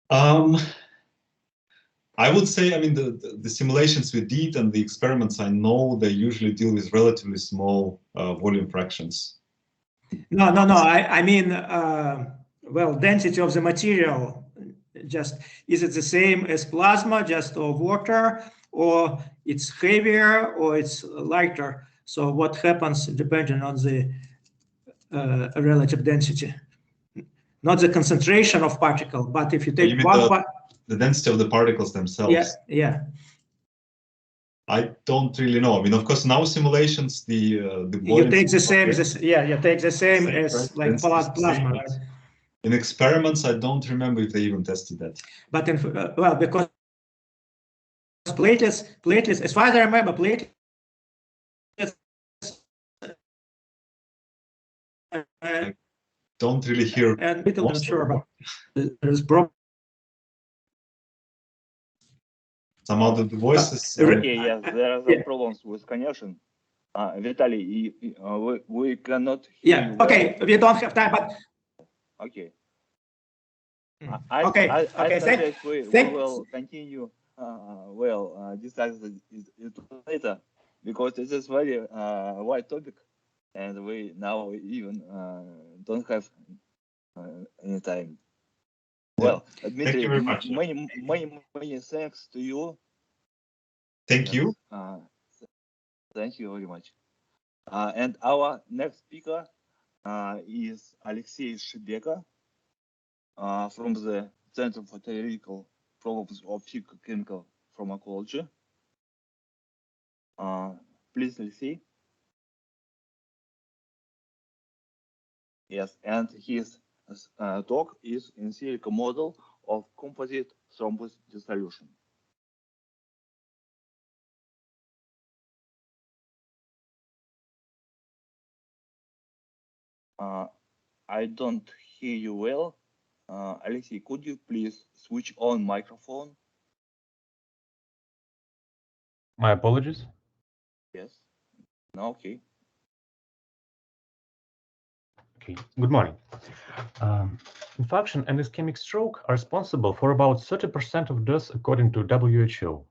I would say, I mean, the simulations we did and the experiments I know, they usually deal with relatively small volume fractions. No. I mean, well, density of the material. Just, is it the same as plasma, just of water, or it's heavier, or it's lighter? So what happens depending on the relative density? Not the concentration of particle, but if you take the density of the particles themselves. Yeah. I don't really know. I mean, of course, in our simulations, the you take the same. You take the same as like plasma, right? In experiments, I don't remember if they even tested that. But in well, because platelets, as far as I remember, platelets. I don't really hear. And I'm not sure about. There's problem. Some of the voices. Okay, yes, there are some problems with connection. Vitaly, we cannot hear you well. Okay, we don't have time, but. Okay. I suggest we will continue. Discuss it later, because this is very wide topic, and we now even don't have any time. Well, Dmitry, thank you very much. Many thanks to you. Thank you. Thank you very much. And our next speaker is Alexey Shibeko from the Center for Theoretical Problems of Chemical Pharmacology. Please, Alexey. Yes, and his talk is in silico model of composite thrombus dissolution. I don't hear you well. Alexey, could you please switch on microphone? My apologies. Yes. No, okay. Okay. Good morning. Infarction and ischemic stroke are responsible for about 30% of deaths according to WHO.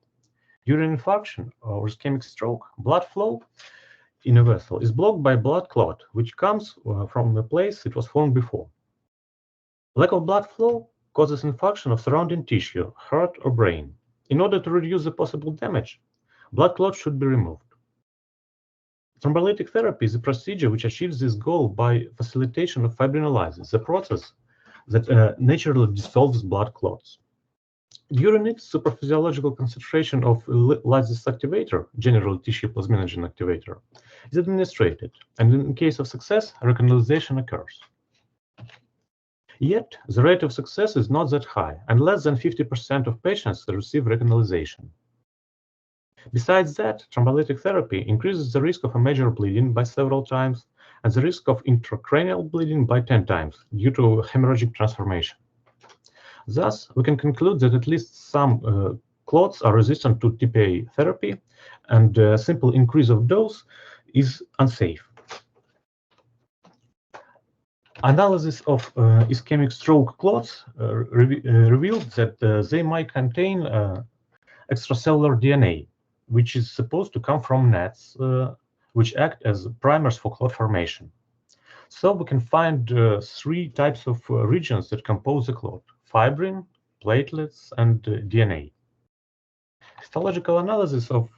During infarction or ischemic stroke, blood flow in a vessel is blocked by blood clot, which comes from the place it was formed before. Lack of blood flow causes infarction of surrounding tissue, heart or brain. In order to reduce the possible damage, blood clots should be removed. Thrombolytic therapy is a procedure which achieves this goal by facilitation of fibrinolysis, the process that naturally dissolves blood clots. During it, supraphysiological concentration of lysis activator, generally tissue plasminogen activator, is administered, and in case of success, recanalization occurs. Yet, the rate of success is not that high, and less than 50% of patients receive recanalization. Besides that, thrombolytic therapy increases the risk of a major bleeding by several times, and the risk of intracranial bleeding by 10 times due to hemorrhagic transformation. Thus, we can conclude that at least some clots are resistant to TPA therapy, and a simple increase of dose is unsafe. Analysis of ischemic stroke clots revealed that they might contain extracellular DNA, which is supposed to come from nets, which act as primers for clot formation. So we can find three types of regions that compose the clot: fibrin, platelets, and DNA. Histological analysis of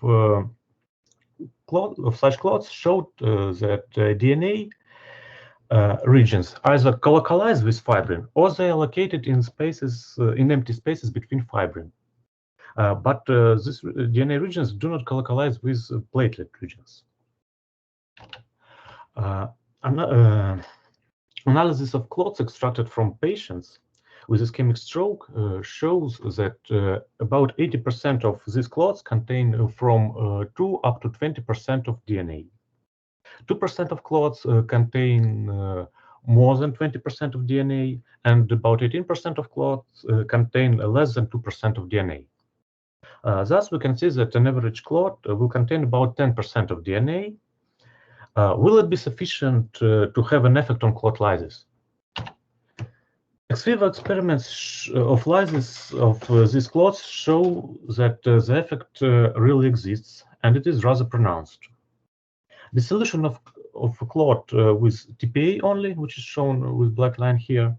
such clots showed that DNA regions either colocalize with fibrin or they are located in spaces, in empty spaces between fibrin. But these DNA regions do not colocalize with platelet regions. Analysis of clots extracted from patients with ischemic stroke shows that about 80% of these clots contain from 2 up to 20% of DNA. 2% of clots contain more than 20% of DNA, and about 18% of clots contain less than 2% of DNA. Thus, we can see that an average clot will contain about 10% of DNA. Will it be sufficient to have an effect on clot lysis? Ex vivo experiments of lysis of these clots show that the effect really exists, and it is rather pronounced. Dissolution of a clot with TPA only, which is shown with black line here,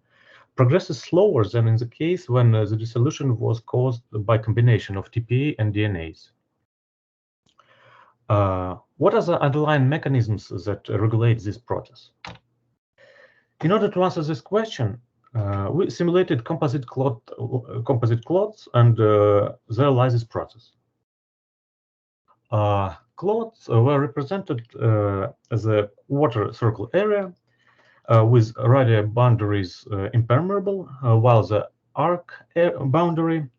progresses slower than in the case when the dissolution was caused by combination of TPA and DNAs. What are the underlying mechanisms that regulate this process? In order to answer this question, we simulated composite clots and their lysis process. Clots were represented as a quarter circle area with radial boundaries impermeable, while the arc boundary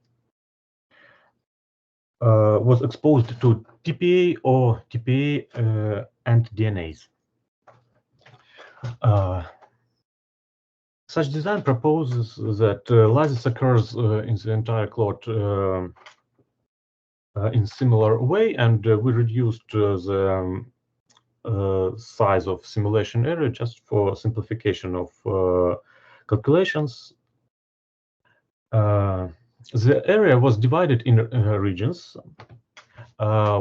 was exposed to TPA or TPA and DNAs. Such design proposes that lysis occurs in the entire clot in similar way, and we reduced the size of simulation area just for simplification of calculations. The area was divided in regions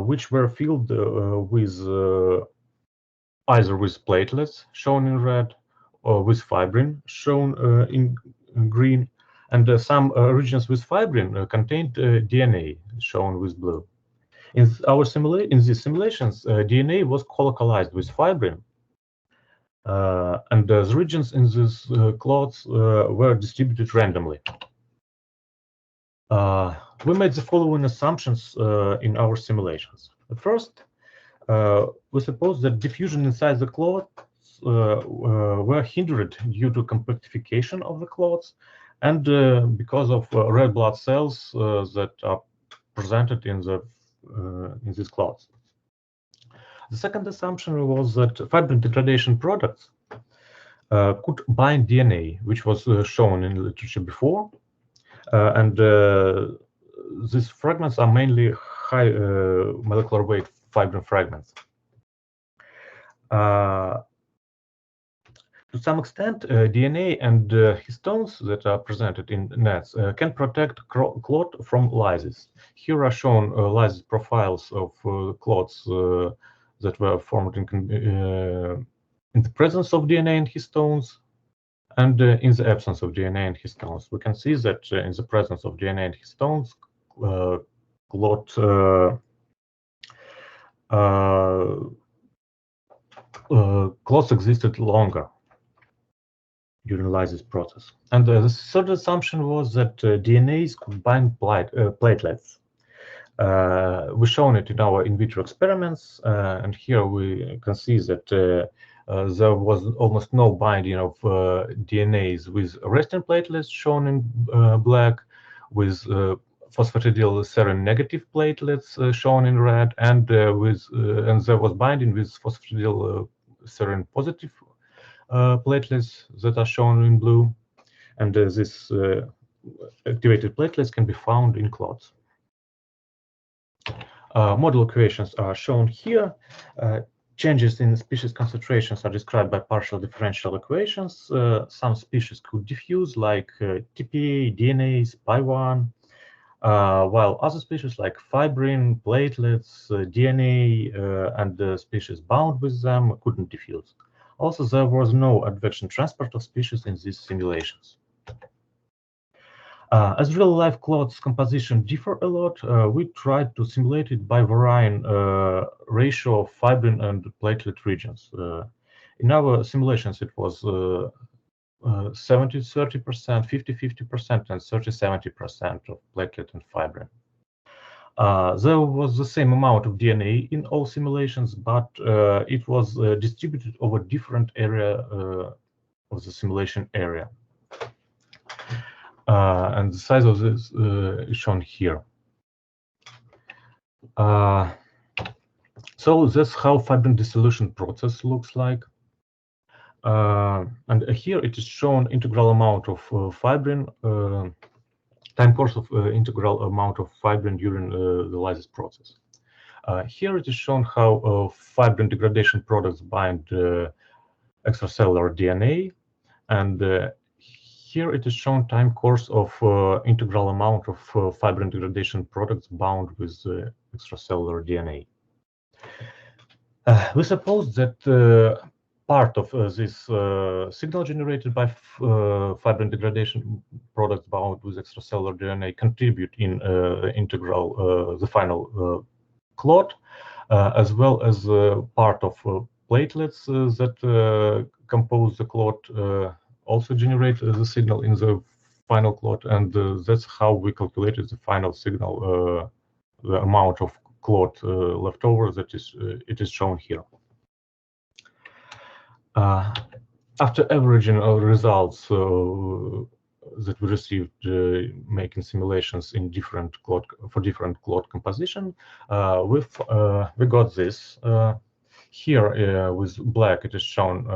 which were filled with either with platelets, shown in red, or with fibrin, shown in green, and some regions with fibrin contained DNA, shown with blue. In these simulations, DNA was colocalized with fibrin, and the regions in these clots were distributed randomly. We made the following assumptions in our simulations. First, we suppose that diffusion inside the clots were hindered due to compactification of the clots and because of red blood cells that are presented in these clots. The second assumption was that fibrin degradation products could bind DNA, which was shown in the literature before, and these fragments are mainly high molecular weight fibrin fragments. To some extent, DNA and histones that are presented in nets can protect clot from lysis. Here are shown lysis profiles of clots that were formed in the presence of DNA and histones and in the absence of DNA and histones. We can see that in the presence of DNA and histones, clots existed longer during lysis process. And the third assumption was that DNAs could bind platelets. We've shown it in our in vitro experiments, and here we can see that there was almost no binding of DNAs with resting platelets, shown in black, with phosphatidyl serine negative platelets, shown in red, and there was binding with phosphatidyl serine positive platelets that are shown in blue, and these activated platelets can be found in clots. Model equations are shown here. changes in species concentrations are described by partial differential equations. Some species could diffuse, like TPA, DNase, PI1, while other species like fibrin, platelets, DNA, and the species bound with them couldn't diffuse. Also, there was no advection transport of species in these simulations. As real-life clots composition differ a lot, we tried to simulate it by varying ratio of fibrin and platelet regions. In our simulations, it was 70-30%, 50-50%, and 30-70% of platelet and fibrin. There was the same amount of DNA in all simulations, but it was distributed over different area of the simulation area. And the size of this is shown here. So that's how fibrin dissolution process looks like. And here it is shown integral amount of fibrin, time course of integral amount of fibrin during the lysis process. Here it is shown how fibrin degradation products bind extracellular DNA, and here it is shown time course of integral amount of fibrin degradation products bound with extracellular DNA. We suppose that part of this signal generated by fibrin degradation products bound with extracellular DNA contribute in integral, the final clot, as well as part of platelets that compose the clot also generate the signal in the final clot, and that's how we calculated the final signal, the amount of clot left over. That is, it is shown here. After averaging our results that we received making simulations in different clot for different clot composition, we got this. Here with black, it is shown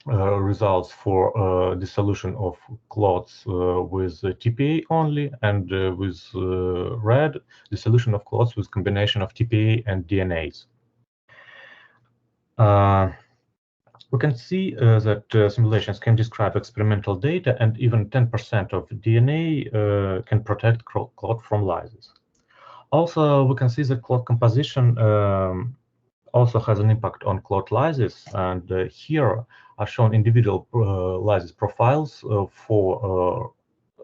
results for dissolution of clots with TPA only, and with red, dissolution of clots with combination of TPA and DNase. We can see that simulations can describe experimental data, and even 10% of DNA can protect clot from lysis. Also, we can see that clot composition also has an impact on clot lysis, and here are shown individual lysis profiles for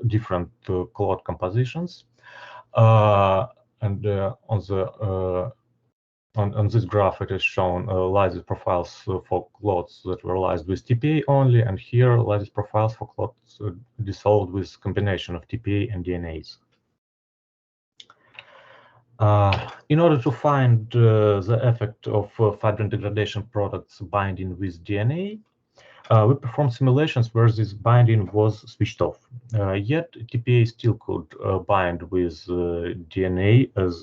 different clot compositions. And on this graph, it is shown lysis profiles for clots that were lysed with TPA only, and here lysis profiles for clots dissolved with combination of TPA and DNase. In order to find the effect of fibrin degradation products binding with DNA, we performed simulations where this binding was switched off. Yet TPA still could bind with DNA as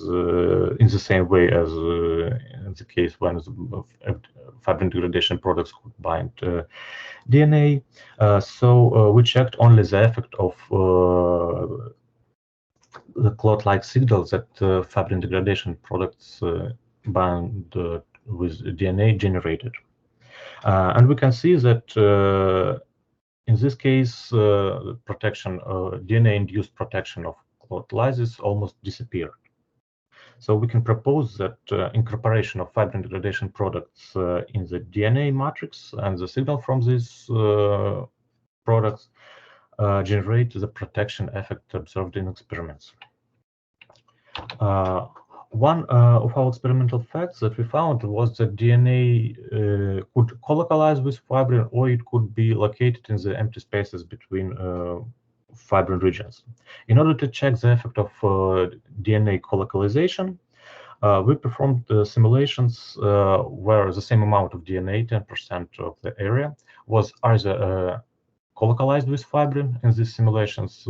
in the same way as in the case when fibrin degradation products could bind DNA. So we checked only the effect of the clot-like signals that fibrin degradation products bound with DNA generated. And we can see that in this case, protection, DNA-induced protection of clot lysis almost disappeared. So we can propose that incorporation of fibrin degradation products in the DNA matrix and the signal from these products generate the protection effect observed in experiments. One of our experimental facts that we found was that DNA could colocalize with fibrin, or it could be located in the empty spaces between fibrin regions. In order to check the effect of DNA colocalization, we performed simulations where the same amount of DNA, 10% of the area, was either colocalized with fibrin. In these simulations,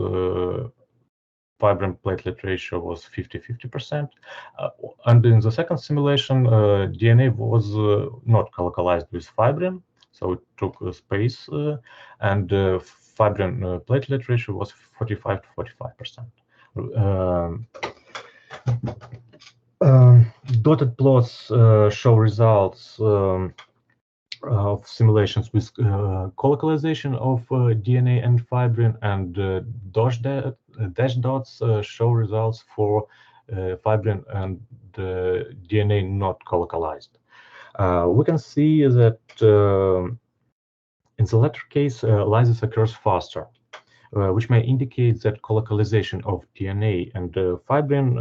fibrin platelet ratio was 50-50%. And in the second simulation, DNA was not colocalized with fibrin, so it took space, and fibrin platelet ratio was 45-45%. Dotted plots show results of simulations with colocalization of DNA and fibrin, and dash dots show results for fibrin and DNA not colocalized. We can see that in the latter case, lysis occurs faster, which may indicate that colocalization of DNA and fibrin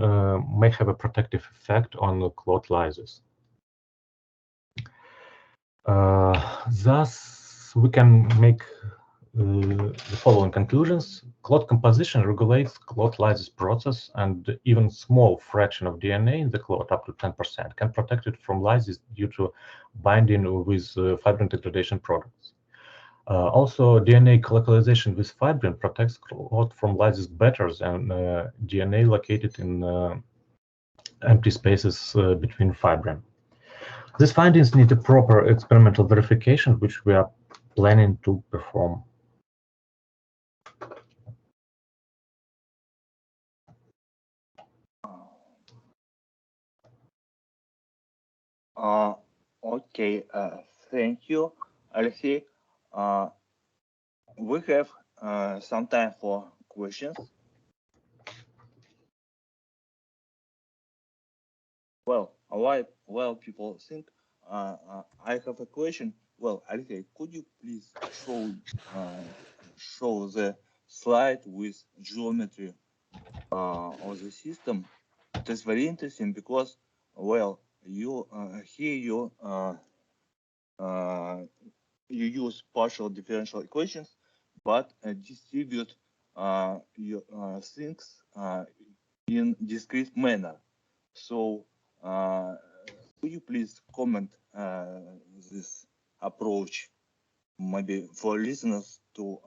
may have a protective effect on clot lysis. Thus, we can make the following conclusions. Clot composition regulates clot lysis process, and even small fraction of DNA in the clot, up to 10%, can protect it from lysis due to binding with fibrin degradation products. Also, DNA colocalization with fibrin protects clot from lysis better than DNA located in empty spaces between fibrin. These findings need a proper experimental verification, which we are planning to perform. Okay, thank you, Alexey. We have some time for questions. Well, while people think, I have a question. Well, Alexey, could you please show the slide with geometry of the system? It is very interesting because, well, you here you use partial differential equations, but distribute your things in discrete manner. So, could you please comment this approach, maybe for listeners to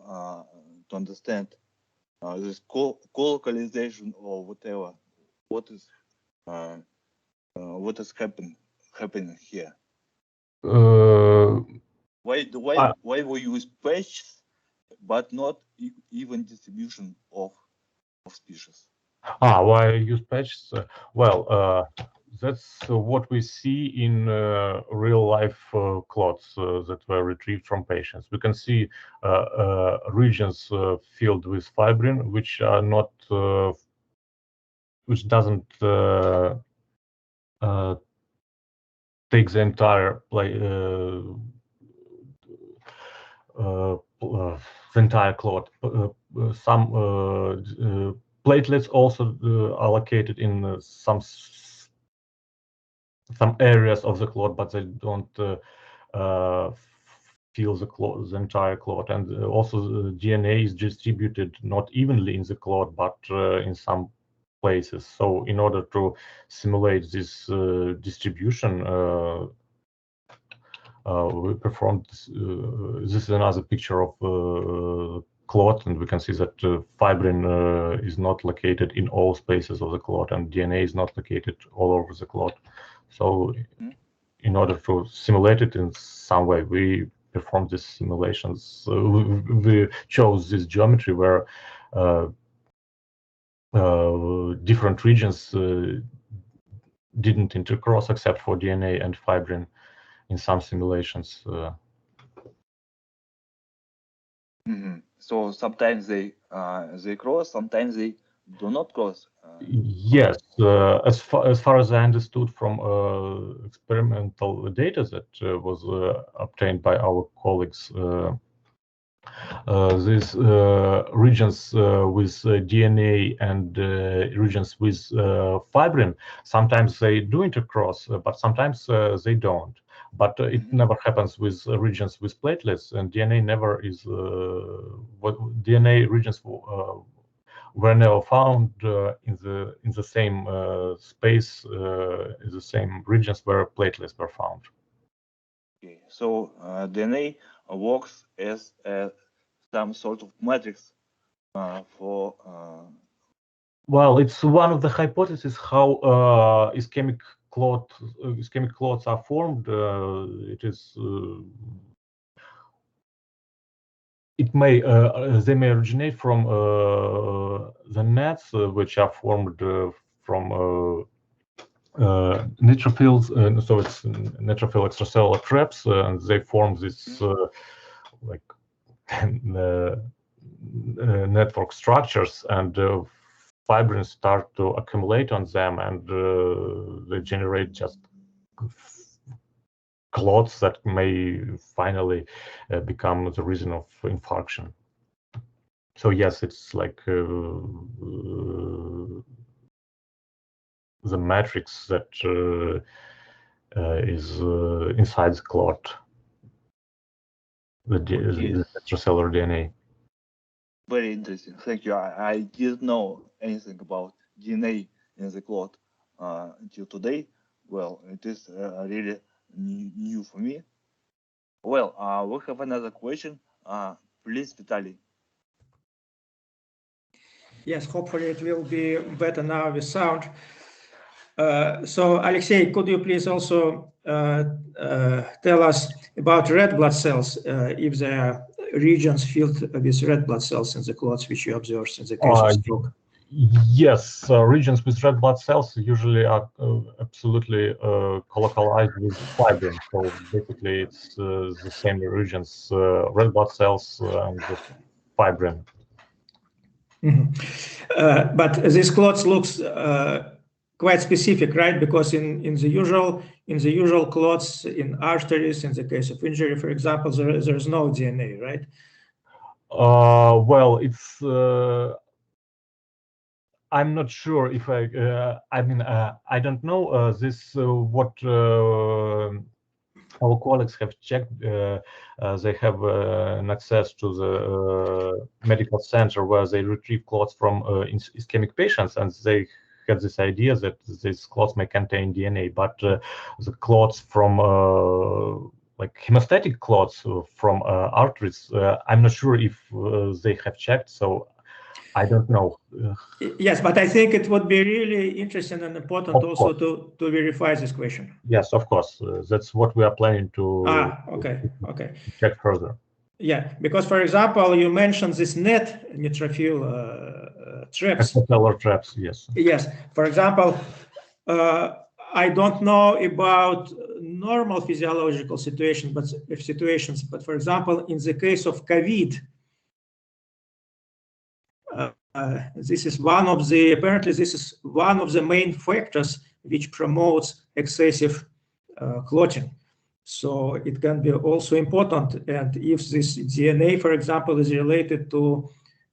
understand this colocalization or whatever? What is happening here? Why we use patches, but not even distribution of species? Why I use patches? Well, that's what we see in real life clots that were retrieved from patients. We can see regions filled with fibrin, which are not, which doesn't take the entire clot. Some platelets also are located in some areas of the clot, but they don't fill the entire clot. And also the DNA is distributed not evenly in the clot, but in some places. So in order to simulate this distribution, we performed this is another picture of clot, and we can see that fibrin is not located in all spaces of the clot, and DNA is not located all over the clot. So in order to simulate it in some way, we performed these simulations. We chose this geometry where different regions didn't intercross except for DNA and fibrin in some simulations. So sometimes they cross, sometimes they do not cross. Yes, as far as I understood from experimental data that was obtained by our colleagues, these regions with DNA and regions with fibrin, sometimes they do intercross, but sometimes they don't. But it never happens with regions with platelets, and DNA never is. DNA regions were never found in the same space, in the same regions where platelets were found. Okay, so DNA works as some sort of matrix for. Well, it's one of the hypotheses how ischemic clots are formed. It is. They may originate from the nets which are formed from neutrophils, so it's neutrophil extracellular traps, and they form this like network structures, and fibrins start to accumulate on them, and they generate just clots that may finally become the reason of infarction. So yes, it's like the matrix that is inside the clot, the extracellular DNA. Very interesting. Thank you. I didn't know anything about DNA in the clot until today. Well, it is really new for me. Well, we have another question. Please, Vitaly. Yes, hopefully it will be better now with sound. So, Alexey, could you please also tell us about red blood cells, if there are regions filled with red blood cells in the clots which you observed in the case of stroke? Yes, regions with red blood cells usually are absolutely colocalized with fibrin. So basically, it's the same regions, red blood cells and the fibrin. Mm-hmm. But this clots looks quite specific, right? Because in the usual clots in arteries, in the case of injury, for example, there's no DNA, right? Well, it's. I'm not sure if I mean, I don't know this. What our colleagues have checked. They have access to the medical center where they retrieve clots from ischemic patients, and they had this idea that these clots may contain DNA. But the clots from like hemostatic clots from arteries, I'm not sure if they have checked. So I don't know. Yes, but I think it would be really interesting and important also to verify this question. Yes, of course. That's what we are planning to okay. check further. Yeah, because for example, you mentioned this net neutrophil traps. Extracellular traps, yes. Yes. For example, I don't know about normal physiological situations, but for example, in the case of COVID, this is apparently this is one of the main factors which promotes excessive clotting. So it can be also important. And if this DNA, for example, is related to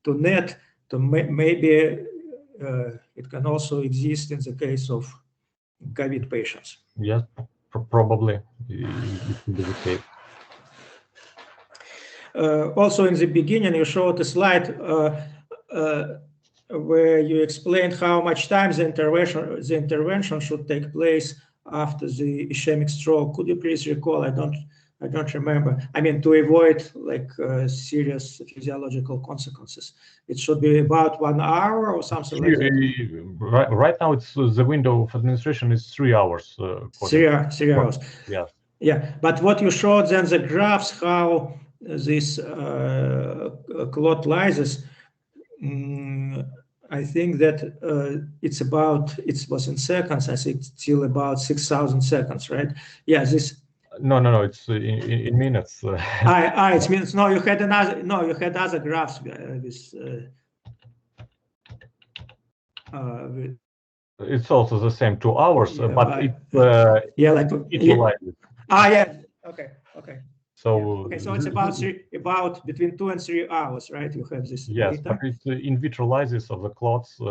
NET, maybe it can also exist in the case of COVID patients. Yes, probably it could be the case. Also, in the beginning, you showed a slide where you explained how much time the intervention should take place after the ischemic stroke. Could you please recall? I don't remember. I mean, to avoid like serious physiological consequences, it should be about 1 hour or something like that. Right now, it's the window of administration is 3 hours. 3 hours. Yes. Yeah, but what you showed then the graphs how this clot lyses. I think that it was in seconds. I think till about 6,000 seconds, right? Yeah, this. No, it's in minutes. It's minutes. No, you had other graphs with. It's also the same 2 hours, yeah, but it it yeah. Okay. So so it's about between 2 and 3 hours, right? You have this. Yes, data. but it's in vitro lysis of the clots.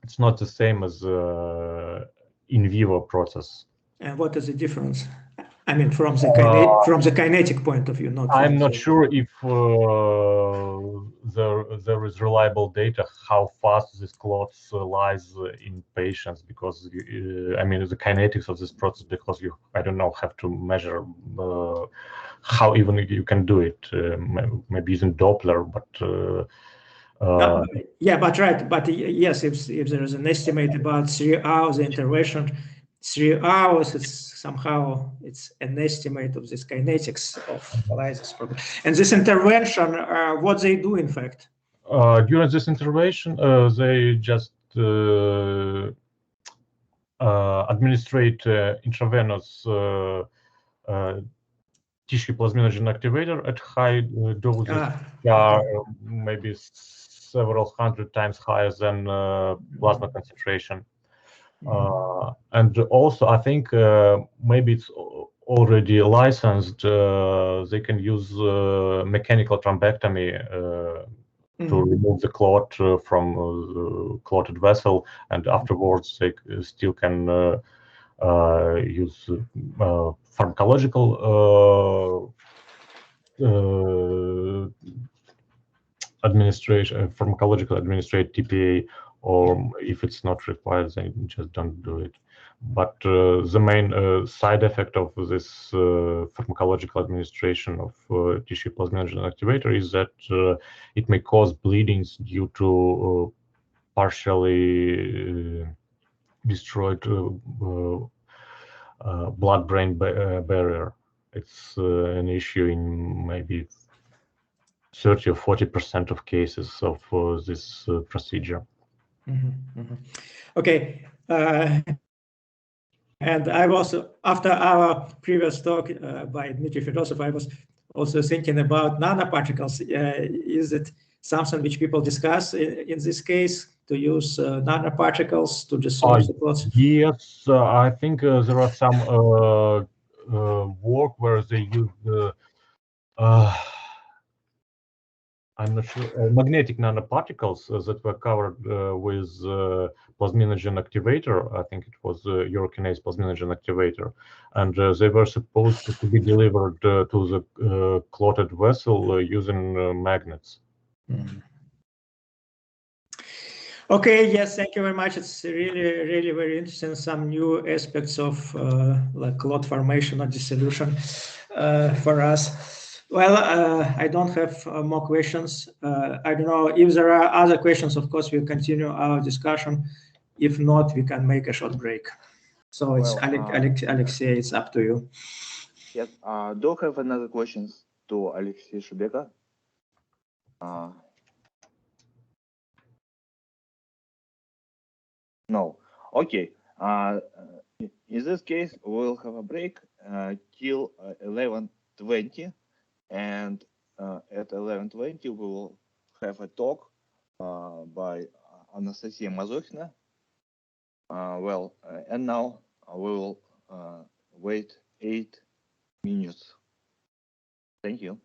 It's not the same as in vivo process. And what is the difference? I mean, from the kinetic point of view, I'm not sure if there is reliable data how fast this clots lies in patients, because I mean the kinetics of this process, because I don't know, have to measure how even you can do it, maybe using Doppler, but. Yeah, but right, but yes, if there is an estimate about 3 hours intervention, 3 hours, it's an estimate of this kinetics of lysis problem. And this intervention, what they do, in fact? During this intervention, they just administrate intravenous tissue plasminogen activator at high doses, are maybe several hundred times higher than plasma concentration. And also, I think maybe it's already licensed. They can use mechanical thrombectomy to remove the clot from the clotted vessel, and afterwards they still can use pharmacological administrated TPA, or if it's not required, then just don't do it. But the main side effect of this pharmacological administration of tissue plasminogen activator is that it may cause bleedings due to partially destroyed blood-brain barrier. It's an issue in maybe 30 or 40% of cases of this procedure. Okay. And I was, after our previous talk by Dmitry Fedosov, I was also thinking about nanoparticles. Is it something which people discuss in this case, to use nanoparticles to dissolve the clots? Yes, I think there are some work where they use I'm not sure, magnetic nanoparticles that were covered with plasminogen activator. I think it was urokinase plasminogen activator, and they were supposed to be delivered to the clotted vessel using magnets. Okay, yes, thank you very much. It's really very interesting. Some new aspects of like clot formation or dissolution for us. Well, I don't have more questions. I don't know if there are other questions. Of course, we'll continue our discussion. If not, we can make a short break. So it's Alexey, it's up to you. Yes. Do you have another questions to Alexey Shibeko? No. Okay. In this case, we'll have a break till 11:20, and at 11:20 we will have a talk by Anastasia Mazokhina. And now we will wait 8 minutes. Thank you.